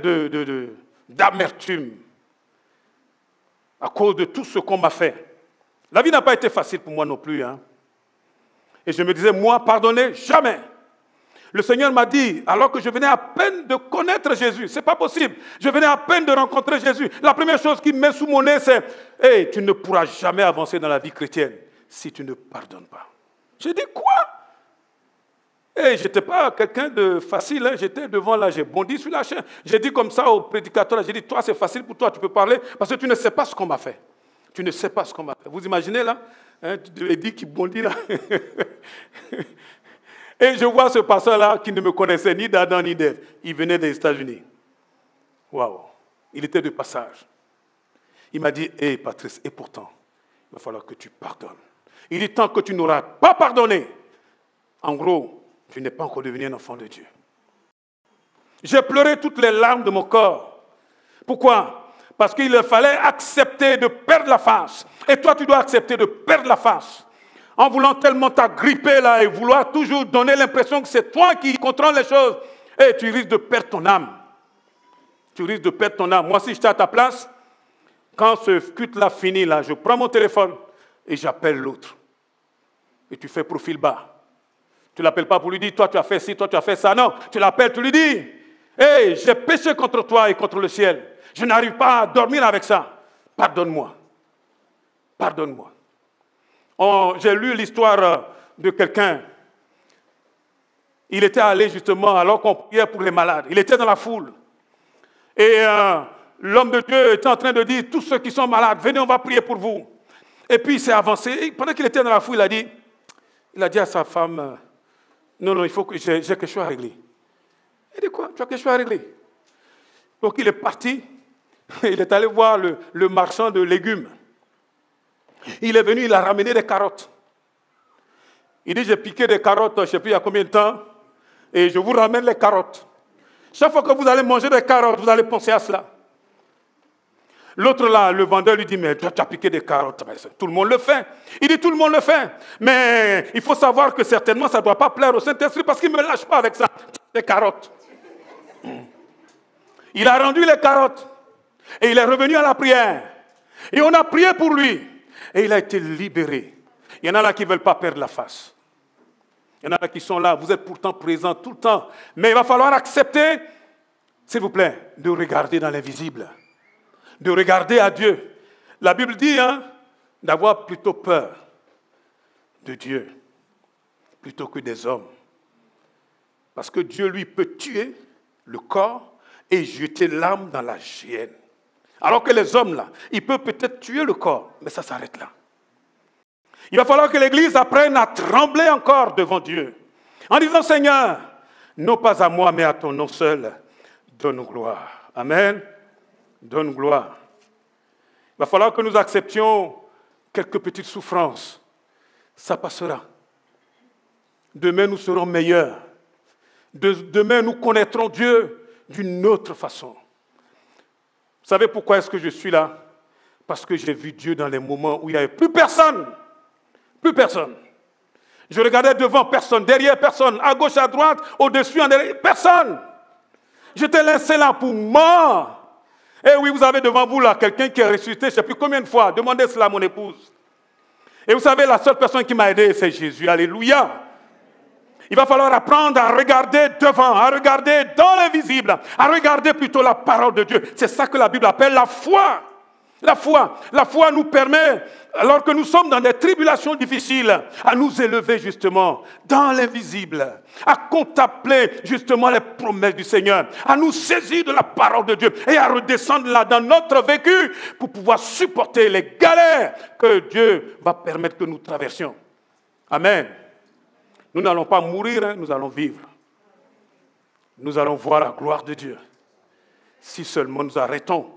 d'amertume à cause de tout ce qu'on m'a fait. La vie n'a pas été facile pour moi non plus. Hein. Et je me disais, moi, pardonner, jamais. Le Seigneur m'a dit, alors que je venais à peine de connaître Jésus, c'est pas possible, je venais à peine de rencontrer Jésus. La première chose qui met sous mon nez, c'est, hey, tu ne pourras jamais avancer dans la vie chrétienne si tu ne pardonnes pas. J'ai dit, quoi? Et je n'étais pas quelqu'un de facile, hein. J'étais devant là, j'ai bondi sur la chaîne. J'ai dit comme ça au prédicateur, j'ai dit, toi c'est facile pour toi, tu peux parler, parce que tu ne sais pas ce qu'on m'a fait. Tu ne sais pas ce qu'on m'a fait. Vous imaginez là, hein, Eddie qui bondit là. Et je vois ce pasteur-là qui ne me connaissait ni d'Adam ni d'Ève. Il venait des États-Unis. Waouh, il était de passage. Il m'a dit, hé Patrice, et pourtant, il va falloir que tu pardonnes. Il dit, tant que tu n'auras pas pardonné, en gros, tu n'es pas encore devenu un enfant de Dieu. J'ai pleuré toutes les larmes de mon corps. Pourquoi? Parce qu'il fallait accepter de perdre la face. Et toi, tu dois accepter de perdre la face. En voulant tellement t'agripper là et vouloir toujours donner l'impression que c'est toi qui contrôle les choses. Et tu risques de perdre ton âme. Tu risques de perdre ton âme. Moi, si j'étais à ta place, quand ce culte-là finit, là, je prends mon téléphone et j'appelle l'autre. Et tu fais profil bas. Tu ne l'appelles pas pour lui dire, toi tu as fait ci, toi tu as fait ça. Non, tu l'appelles, tu lui dis, hey, j'ai péché contre toi et contre le ciel. Je n'arrive pas à dormir avec ça. Pardonne-moi. Pardonne-moi. J'ai lu l'histoire de quelqu'un. Il était allé justement, alors qu'on priait pour les malades. Il était dans la foule. Et l'homme de Dieu était en train de dire, tous ceux qui sont malades, venez, on va prier pour vous. Et puis il s'est avancé. Et pendant qu'il était dans la foule, il a dit à sa femme, non, il faut que j'ai quelque chose à régler. Il dit quoi? Tu as quelque chose à régler? Donc il est parti, il est allé voir le marchand de légumes. Il est venu, il a ramené des carottes. Il dit, j'ai piqué des carottes, je ne sais plus il y a combien de temps, et je vous ramène les carottes. Chaque fois que vous allez manger des carottes, vous allez penser à cela. L'autre là, le vendeur lui dit, mais tu as piqué des carottes. Tout le monde le fait. Il dit, tout le monde le fait. Mais il faut savoir que certainement, ça ne doit pas plaire au Saint-Esprit parce qu'il ne me lâche pas avec ça. Les carottes. Il a rendu les carottes. Et il est revenu à la prière. Et on a prié pour lui. Et il a été libéré. Il y en a là qui ne veulent pas perdre la face. Il y en a là qui sont là. Vous êtes pourtant présents tout le temps. Mais il va falloir accepter, s'il vous plaît, de regarder dans l'invisible. De regarder à Dieu. La Bible dit d'avoir plutôt peur de Dieu plutôt que des hommes. Parce que Dieu, lui, peut tuer le corps et jeter l'âme dans la géhenne. Alors que les hommes, là, ils peuvent peut-être tuer le corps, mais ça s'arrête là. Il va falloir que l'Église apprenne à trembler encore devant Dieu. En disant, Seigneur, non pas à moi, mais à ton nom seul, donne gloire. Amen. Donne gloire. Il va falloir que nous acceptions quelques petites souffrances. Ça passera. Demain, nous serons meilleurs. Demain, nous connaîtrons Dieu d'une autre façon. Vous savez pourquoi est-ce que je suis là? Parce que j'ai vu Dieu dans les moments où il n'y avait plus personne. Plus personne. Je regardais devant, personne, derrière, personne, à gauche, à droite, au-dessus, en derrière, personne. J'étais laissé là pour mort. Et oui, vous avez devant vous là quelqu'un qui est ressuscité, je ne sais plus combien de fois. Demandez cela à mon épouse. Et vous savez, la seule personne qui m'a aidé, c'est Jésus. Alléluia. Il va falloir apprendre à regarder devant, à regarder dans l'invisible, à regarder plutôt la parole de Dieu. C'est ça que la Bible appelle la foi. La foi. La foi nous permet, alors que nous sommes dans des tribulations difficiles, à nous élever justement dans l'invisible, à contempler justement les promesses du Seigneur, à nous saisir de la parole de Dieu et à redescendre là dans notre vécu pour pouvoir supporter les galères que Dieu va permettre que nous traversions. Amen. Nous n'allons pas mourir, nous allons vivre. Nous allons voir la gloire de Dieu. Si seulement nous arrêtons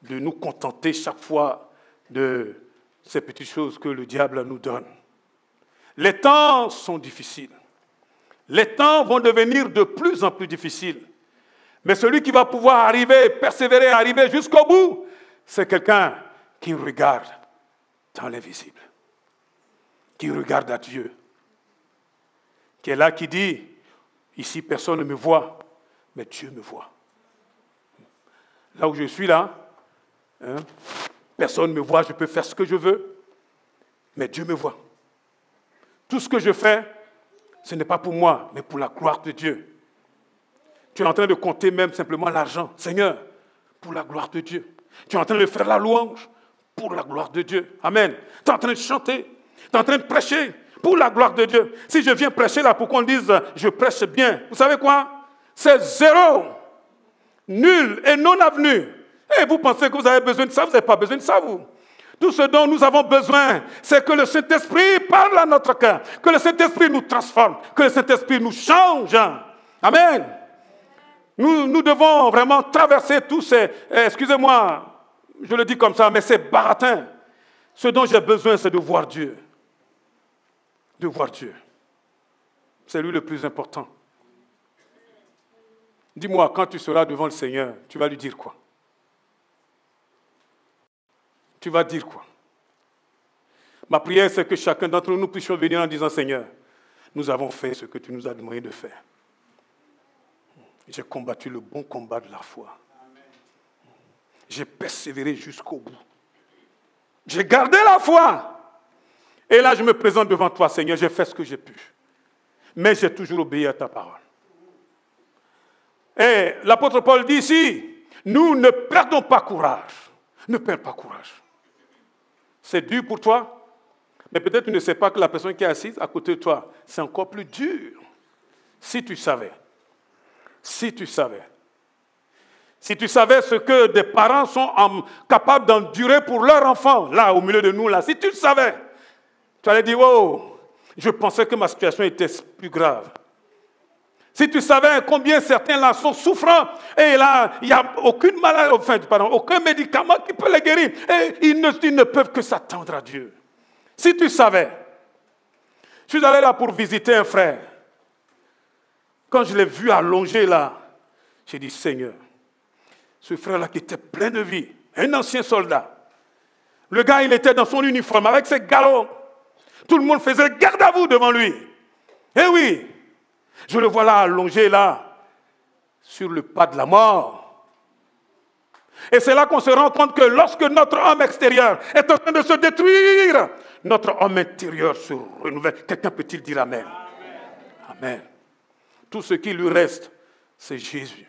de nous contenter chaque fois de ces petites choses que le diable nous donne. Les temps sont difficiles. Les temps vont devenir de plus en plus difficiles. Mais celui qui va pouvoir arriver, persévérer, arriver jusqu'au bout, c'est quelqu'un qui regarde dans l'invisible, qui regarde à Dieu, qui est là, qui dit, ici personne ne me voit, mais Dieu me voit. Là où je suis là, personne ne me voit, je peux faire ce que je veux, mais Dieu me voit. Tout ce que je fais, ce n'est pas pour moi, mais pour la gloire de Dieu. Tu es en train de compter même simplement l'argent. Seigneur, pour la gloire de Dieu. Tu es en train de faire la louange pour la gloire de Dieu. Amen. Tu es en train de chanter. Tu es en train de prêcher pour la gloire de Dieu. Si je viens prêcher là pour qu'on dise je prêche bien, vous savez quoi? C'est zéro, nul et non avenu. Et vous pensez que vous avez besoin de ça? Vous n'avez pas besoin de ça, vous. Tout ce dont nous avons besoin, c'est que le Saint-Esprit parle à notre cœur, que le Saint-Esprit nous transforme, que le Saint-Esprit nous change. Amen. Nous devons vraiment traverser tous ces, excusez-moi, je le dis comme ça, mais ces baratins. Ce dont j'ai besoin, c'est de voir Dieu. De voir Dieu. C'est lui le plus important. Dis-moi, quand tu seras devant le Seigneur, tu vas lui dire quoi? Tu vas dire quoi? Ma prière, c'est que chacun d'entre nous puissions venir en disant, Seigneur, nous avons fait ce que tu nous as demandé de faire. J'ai combattu le bon combat de la foi. J'ai persévéré jusqu'au bout. J'ai gardé la foi. Et là, je me présente devant toi, Seigneur, j'ai fait ce que j'ai pu. Mais j'ai toujours obéi à ta parole. Et l'apôtre Paul dit ici, nous ne perdons pas courage. Ne perds pas courage. C'est dur pour toi, mais peut-être tu ne sais pas que la personne qui est assise à côté de toi, c'est encore plus dur. Si tu savais. Si tu savais. Si tu savais ce que des parents sont capables d'endurer pour leur enfant, là, au milieu de nous, là, si tu le savais, tu allais dire, oh, je pensais que ma situation était plus grave. Si tu savais combien certains là sont souffrants, et là, il n'y a aucune maladie, enfin, pardon, aucun médicament qui peut les guérir, et ils ne peuvent que s'attendre à Dieu. Si tu savais, je suis allé là pour visiter un frère. Quand je l'ai vu allongé là, j'ai dit, Seigneur, ce frère-là qui était plein de vie, un ancien soldat, le gars, il était dans son uniforme avec ses galons. Tout le monde faisait garde à vous devant lui. Eh oui, je le vois là allongé là, sur le pas de la mort. Et c'est là qu'on se rend compte que lorsque notre homme extérieur est en train de se détruire, notre homme intérieur se renouvelle. Quelqu'un peut-il dire Amen? Amen. Tout ce qui lui reste, c'est Jésus.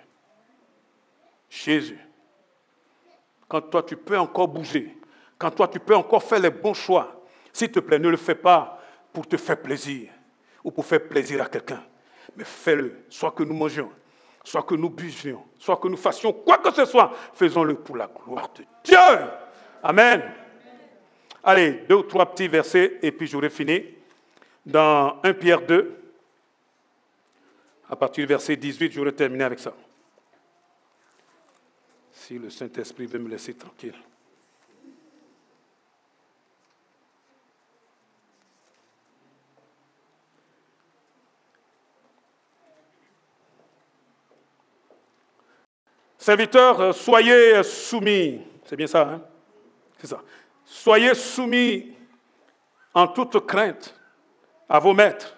Jésus. Quand toi, tu peux encore bouger, quand toi, tu peux encore faire les bons choix, s'il te plaît, ne le fais pas pour te faire plaisir ou pour faire plaisir à quelqu'un. Mais fais-le, soit que nous mangions, soit que nous buvions, soit que nous fassions quoi que ce soit, faisons-le pour la gloire de Dieu. Amen. Allez, 2 ou 3 petits versets et puis j'aurai fini. Dans 1 Pierre 2, à partir du verset 18, j'aurai terminé avec ça. Si le Saint-Esprit veut me laisser tranquille. Serviteurs, soyez soumis. C'est bien ça, hein? C'est ça. Soyez soumis en toute crainte à vos maîtres,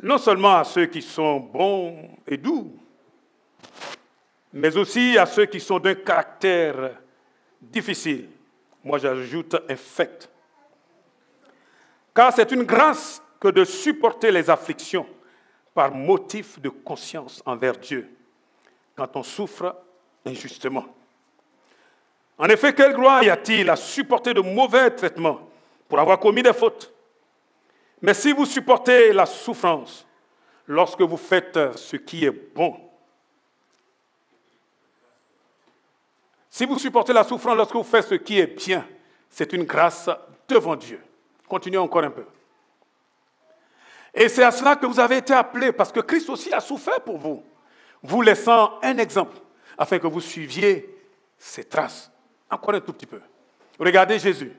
non seulement à ceux qui sont bons et doux, mais aussi à ceux qui sont d'un caractère difficile. Moi, j'ajoute infect. Car c'est une grâce que de supporter les afflictions par motif de conscience envers Dieu, quand on souffre injustement. En effet, quelle gloire y a-t-il à supporter de mauvais traitements pour avoir commis des fautes? Mais si vous supportez la souffrance lorsque vous faites ce qui est bon, si vous supportez la souffrance lorsque vous faites ce qui est bien, c'est une grâce devant Dieu. Continuons encore un peu. Et c'est à cela que vous avez été appelés, parce que Christ aussi a souffert pour vous, vous laissant un exemple, afin que vous suiviez ses traces. Encore un tout petit peu. Regardez Jésus.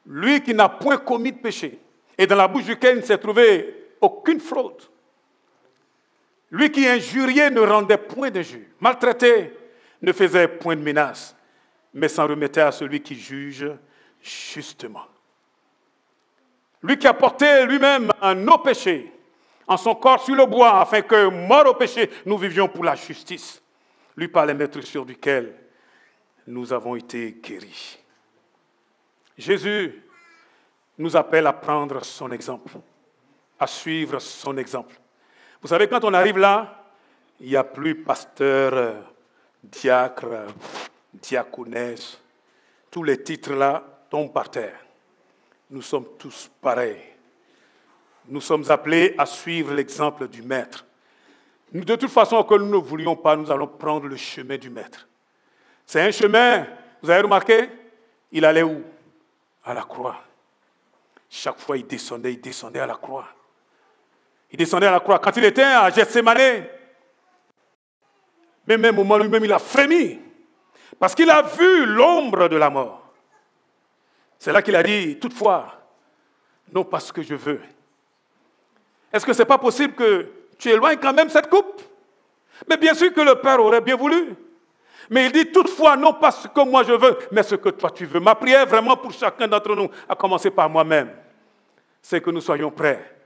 Lui qui n'a point commis de péché, et dans la bouche duquel il ne s'est trouvé aucune fraude. Lui qui injuriait ne rendait point d'injure, maltraité ne faisait point de menace, mais s'en remettait à celui qui juge justement. Lui qui a porté lui-même nos péchés en son corps sur le bois, afin que, mort au péché, nous vivions pour la justice. Lui par les maîtresses duquel nous avons été guéris. Jésus nous appelle à prendre son exemple, à suivre son exemple. Vous savez, quand on arrive là, il n'y a plus pasteur, diacre, diaconesse. Tous les titres là tombent par terre. nous sommes tous pareils. Nous sommes appelés à suivre l'exemple du Maître. De toute façon, que nous ne voulions pas, nous allons prendre le chemin du Maître. C'est un chemin, vous avez remarqué, il allait où? À la croix. Chaque fois, il descendait à la croix. Il descendait à la croix. Quand il était à Gethsémane, mais même au moment lui-même, il a frémi. Parce qu'il a vu l'ombre de la mort. C'est là qu'il a dit, toutefois, non pas ce que je veux. Est-ce que ce n'est pas possible que tu éloignes quand même cette coupe? Mais bien sûr que le Père aurait bien voulu. Mais il dit toutefois, non pas ce que moi je veux, mais ce que toi tu veux. Ma prière vraiment pour chacun d'entre nous, à commencer par moi-même, c'est que nous soyons prêts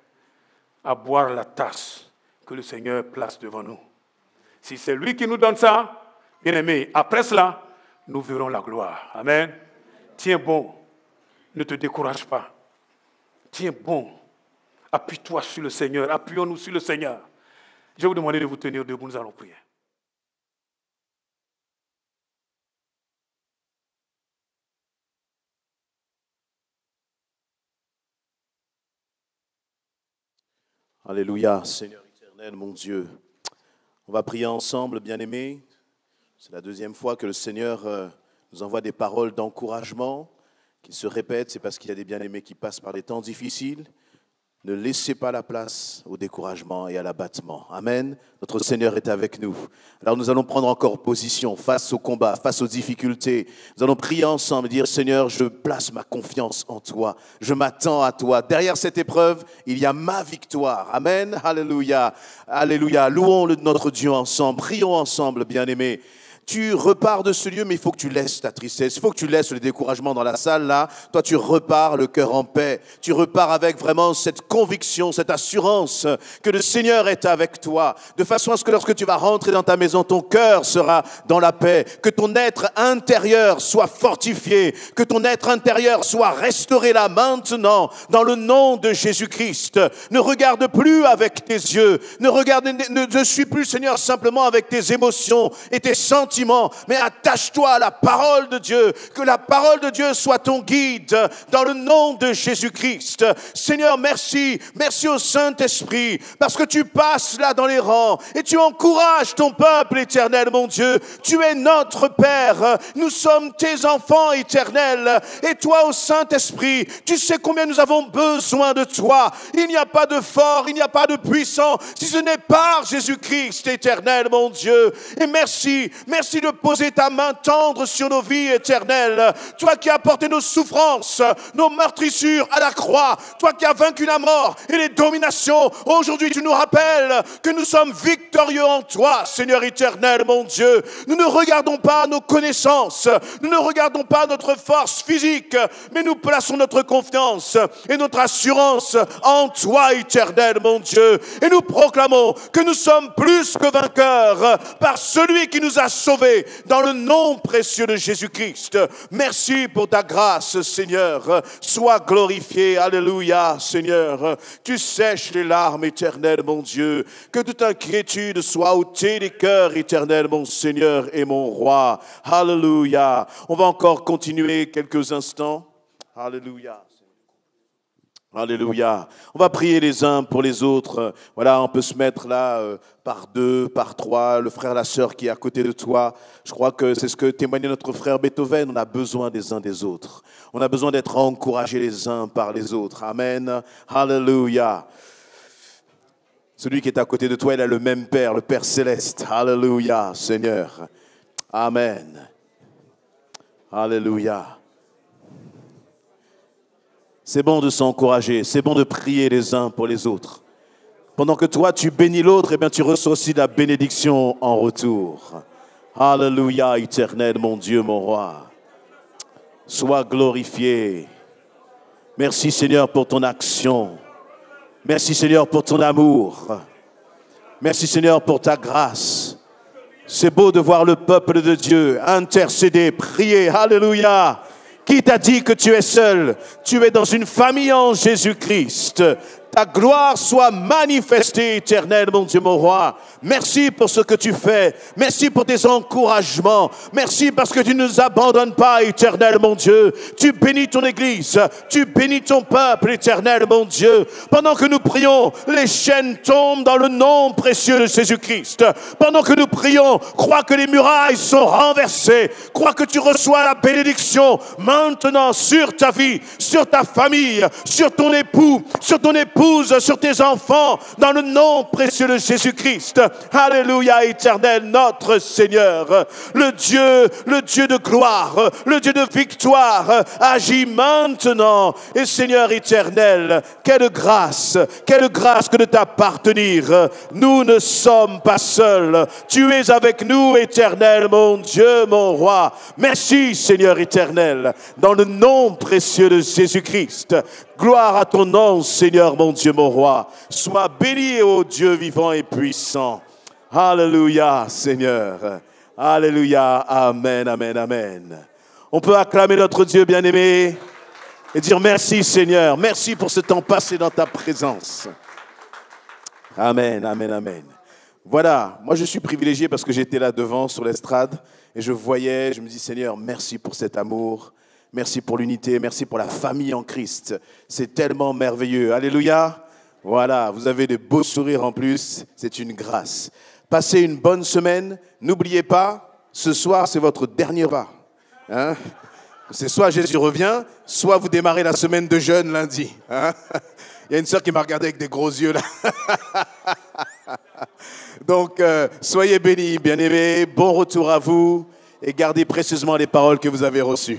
à boire la tasse que le Seigneur place devant nous. Si c'est lui qui nous donne ça, bien aimé, après cela, nous verrons la gloire. Amen. Tiens bon, ne te décourage pas. Tiens bon, appuie-toi sur le Seigneur, appuyons-nous sur le Seigneur. Je vais vous demander de vous tenir debout, nous allons prier. Alléluia, Seigneur éternel, mon Dieu. On va prier ensemble, bien-aimés. C'est la deuxième fois que le Seigneur nous envoie des paroles d'encouragement qui se répètent. C'est parce qu'il y a des bien-aimés qui passent par des temps difficiles. Ne laissez pas la place au découragement et à l'abattement. Amen. Notre Seigneur est avec nous. Alors nous allons prendre encore position face au combat, face aux difficultés. Nous allons prier ensemble et dire, Seigneur, je place ma confiance en toi. Je m'attends à toi. Derrière cette épreuve, il y a ma victoire. Amen. Alléluia. Alléluia. Louons notre Dieu ensemble. Prions ensemble, bien-aimés. Tu repars de ce lieu, mais il faut que tu laisses ta tristesse. Il faut que tu laisses le découragement dans la salle, là. Toi, tu repars le cœur en paix. Tu repars avec vraiment cette conviction, cette assurance que le Seigneur est avec toi. De façon à ce que lorsque tu vas rentrer dans ta maison, ton cœur sera dans la paix. Que ton être intérieur soit fortifié. Que ton être intérieur soit restauré là maintenant, dans le nom de Jésus-Christ. Ne regarde plus avec tes yeux. Ne suis plus, Seigneur, simplement avec tes émotions et tes sentiments. Mais attache-toi à la parole de Dieu, que la parole de Dieu soit ton guide dans le nom de Jésus-Christ. Seigneur, merci au Saint-Esprit, parce que tu passes là dans les rangs et tu encourages ton peuple éternel, mon Dieu. Tu es notre Père, nous sommes tes enfants éternels, et toi au Saint-Esprit, tu sais combien nous avons besoin de toi. Il n'y a pas de fort, il n'y a pas de puissant, si ce n'est par Jésus-Christ éternel, mon Dieu. Et merci de poser ta main tendre sur nos vies éternelles. Toi qui as porté nos souffrances, nos meurtrissures à la croix. Toi qui as vaincu la mort et les dominations. Aujourd'hui, tu nous rappelles que nous sommes victorieux en toi, Seigneur éternel, mon Dieu. Nous ne regardons pas nos connaissances. Nous ne regardons pas notre force physique. Mais nous plaçons notre confiance et notre assurance en toi, éternel, mon Dieu. Et nous proclamons que nous sommes plus que vainqueurs par celui qui nous a sauvés dans le nom précieux de Jésus-Christ. Merci pour ta grâce, Seigneur. Sois glorifié. Alléluia, Seigneur. Tu sèches les larmes, éternel, mon Dieu. Que toute inquiétude soit ôtée des cœurs, éternel, mon Seigneur et mon Roi. Alléluia. On va encore continuer quelques instants. Alléluia. Alléluia. On va prier les uns pour les autres. Voilà, on peut se mettre là par deux, par trois, le frère, la sœur qui est à côté de toi. Je crois que c'est ce que témoignait notre frère Beethoven. On a besoin des uns des autres. On a besoin d'être encouragés les uns par les autres. Amen. Alléluia. Celui qui est à côté de toi, il a le même Père, le Père céleste. Alléluia, Seigneur. Amen. Alléluia. C'est bon de s'encourager, c'est bon de prier les uns pour les autres. Pendant que toi, tu bénis l'autre, eh bien, tu reçois aussi la bénédiction en retour. Alléluia, éternel, mon Dieu, mon Roi. Sois glorifié. Merci, Seigneur, pour ton action. Merci, Seigneur, pour ton amour. Merci, Seigneur, pour ta grâce. C'est beau de voir le peuple de Dieu intercéder, prier. Alléluia. Qui t'a dit que tu es seul? Tu es dans une famille en Jésus-Christ. ta gloire soit manifestée, éternel, mon Dieu, mon roi. Merci pour ce que tu fais. Merci pour tes encouragements. Merci parce que tu ne nous abandonnes pas, éternel, mon Dieu. Tu bénis ton Église. Tu bénis ton peuple, éternel, mon Dieu. Pendant que nous prions, les chaînes tombent dans le nom précieux de Jésus-Christ. Pendant que nous prions, crois que les murailles sont renversées. Crois que tu reçois la bénédiction maintenant sur ta vie, sur ta famille, sur ton époux, sur ton épouse, sur tes enfants, dans le nom précieux de Jésus-Christ. Alléluia, éternel, notre Seigneur, le Dieu de gloire, le Dieu de victoire, agis maintenant. Et Seigneur éternel, quelle grâce que de t'appartenir. Nous ne sommes pas seuls. Tu es avec nous, éternel, mon Dieu, mon roi. Merci, Seigneur éternel, dans le nom précieux de Jésus-Christ. Gloire à ton nom, Seigneur, mon Dieu, mon roi. Sois béni, ô Dieu vivant et puissant. Alléluia, Seigneur. Alléluia. Amen, amen, amen. On peut acclamer notre Dieu bien-aimé et dire merci, Seigneur. Merci pour ce temps passé dans ta présence. Amen, amen, amen. Voilà, moi je suis privilégié parce que j'étais là devant sur l'estrade et je me dis Seigneur, merci pour cet amour. Merci pour l'unité, merci pour la famille en Christ. C'est tellement merveilleux. Alléluia. Voilà, vous avez de beaux sourires en plus. C'est une grâce. Passez une bonne semaine. N'oubliez pas, ce soir, c'est votre dernier repas. Hein? C'est soit Jésus revient, soit vous démarrez la semaine de jeûne lundi. Hein? Il y a une sœur qui m'a regardé avec des gros yeux là. Donc, soyez bénis, bien-aimés. Bon retour à vous et gardez précieusement les paroles que vous avez reçues.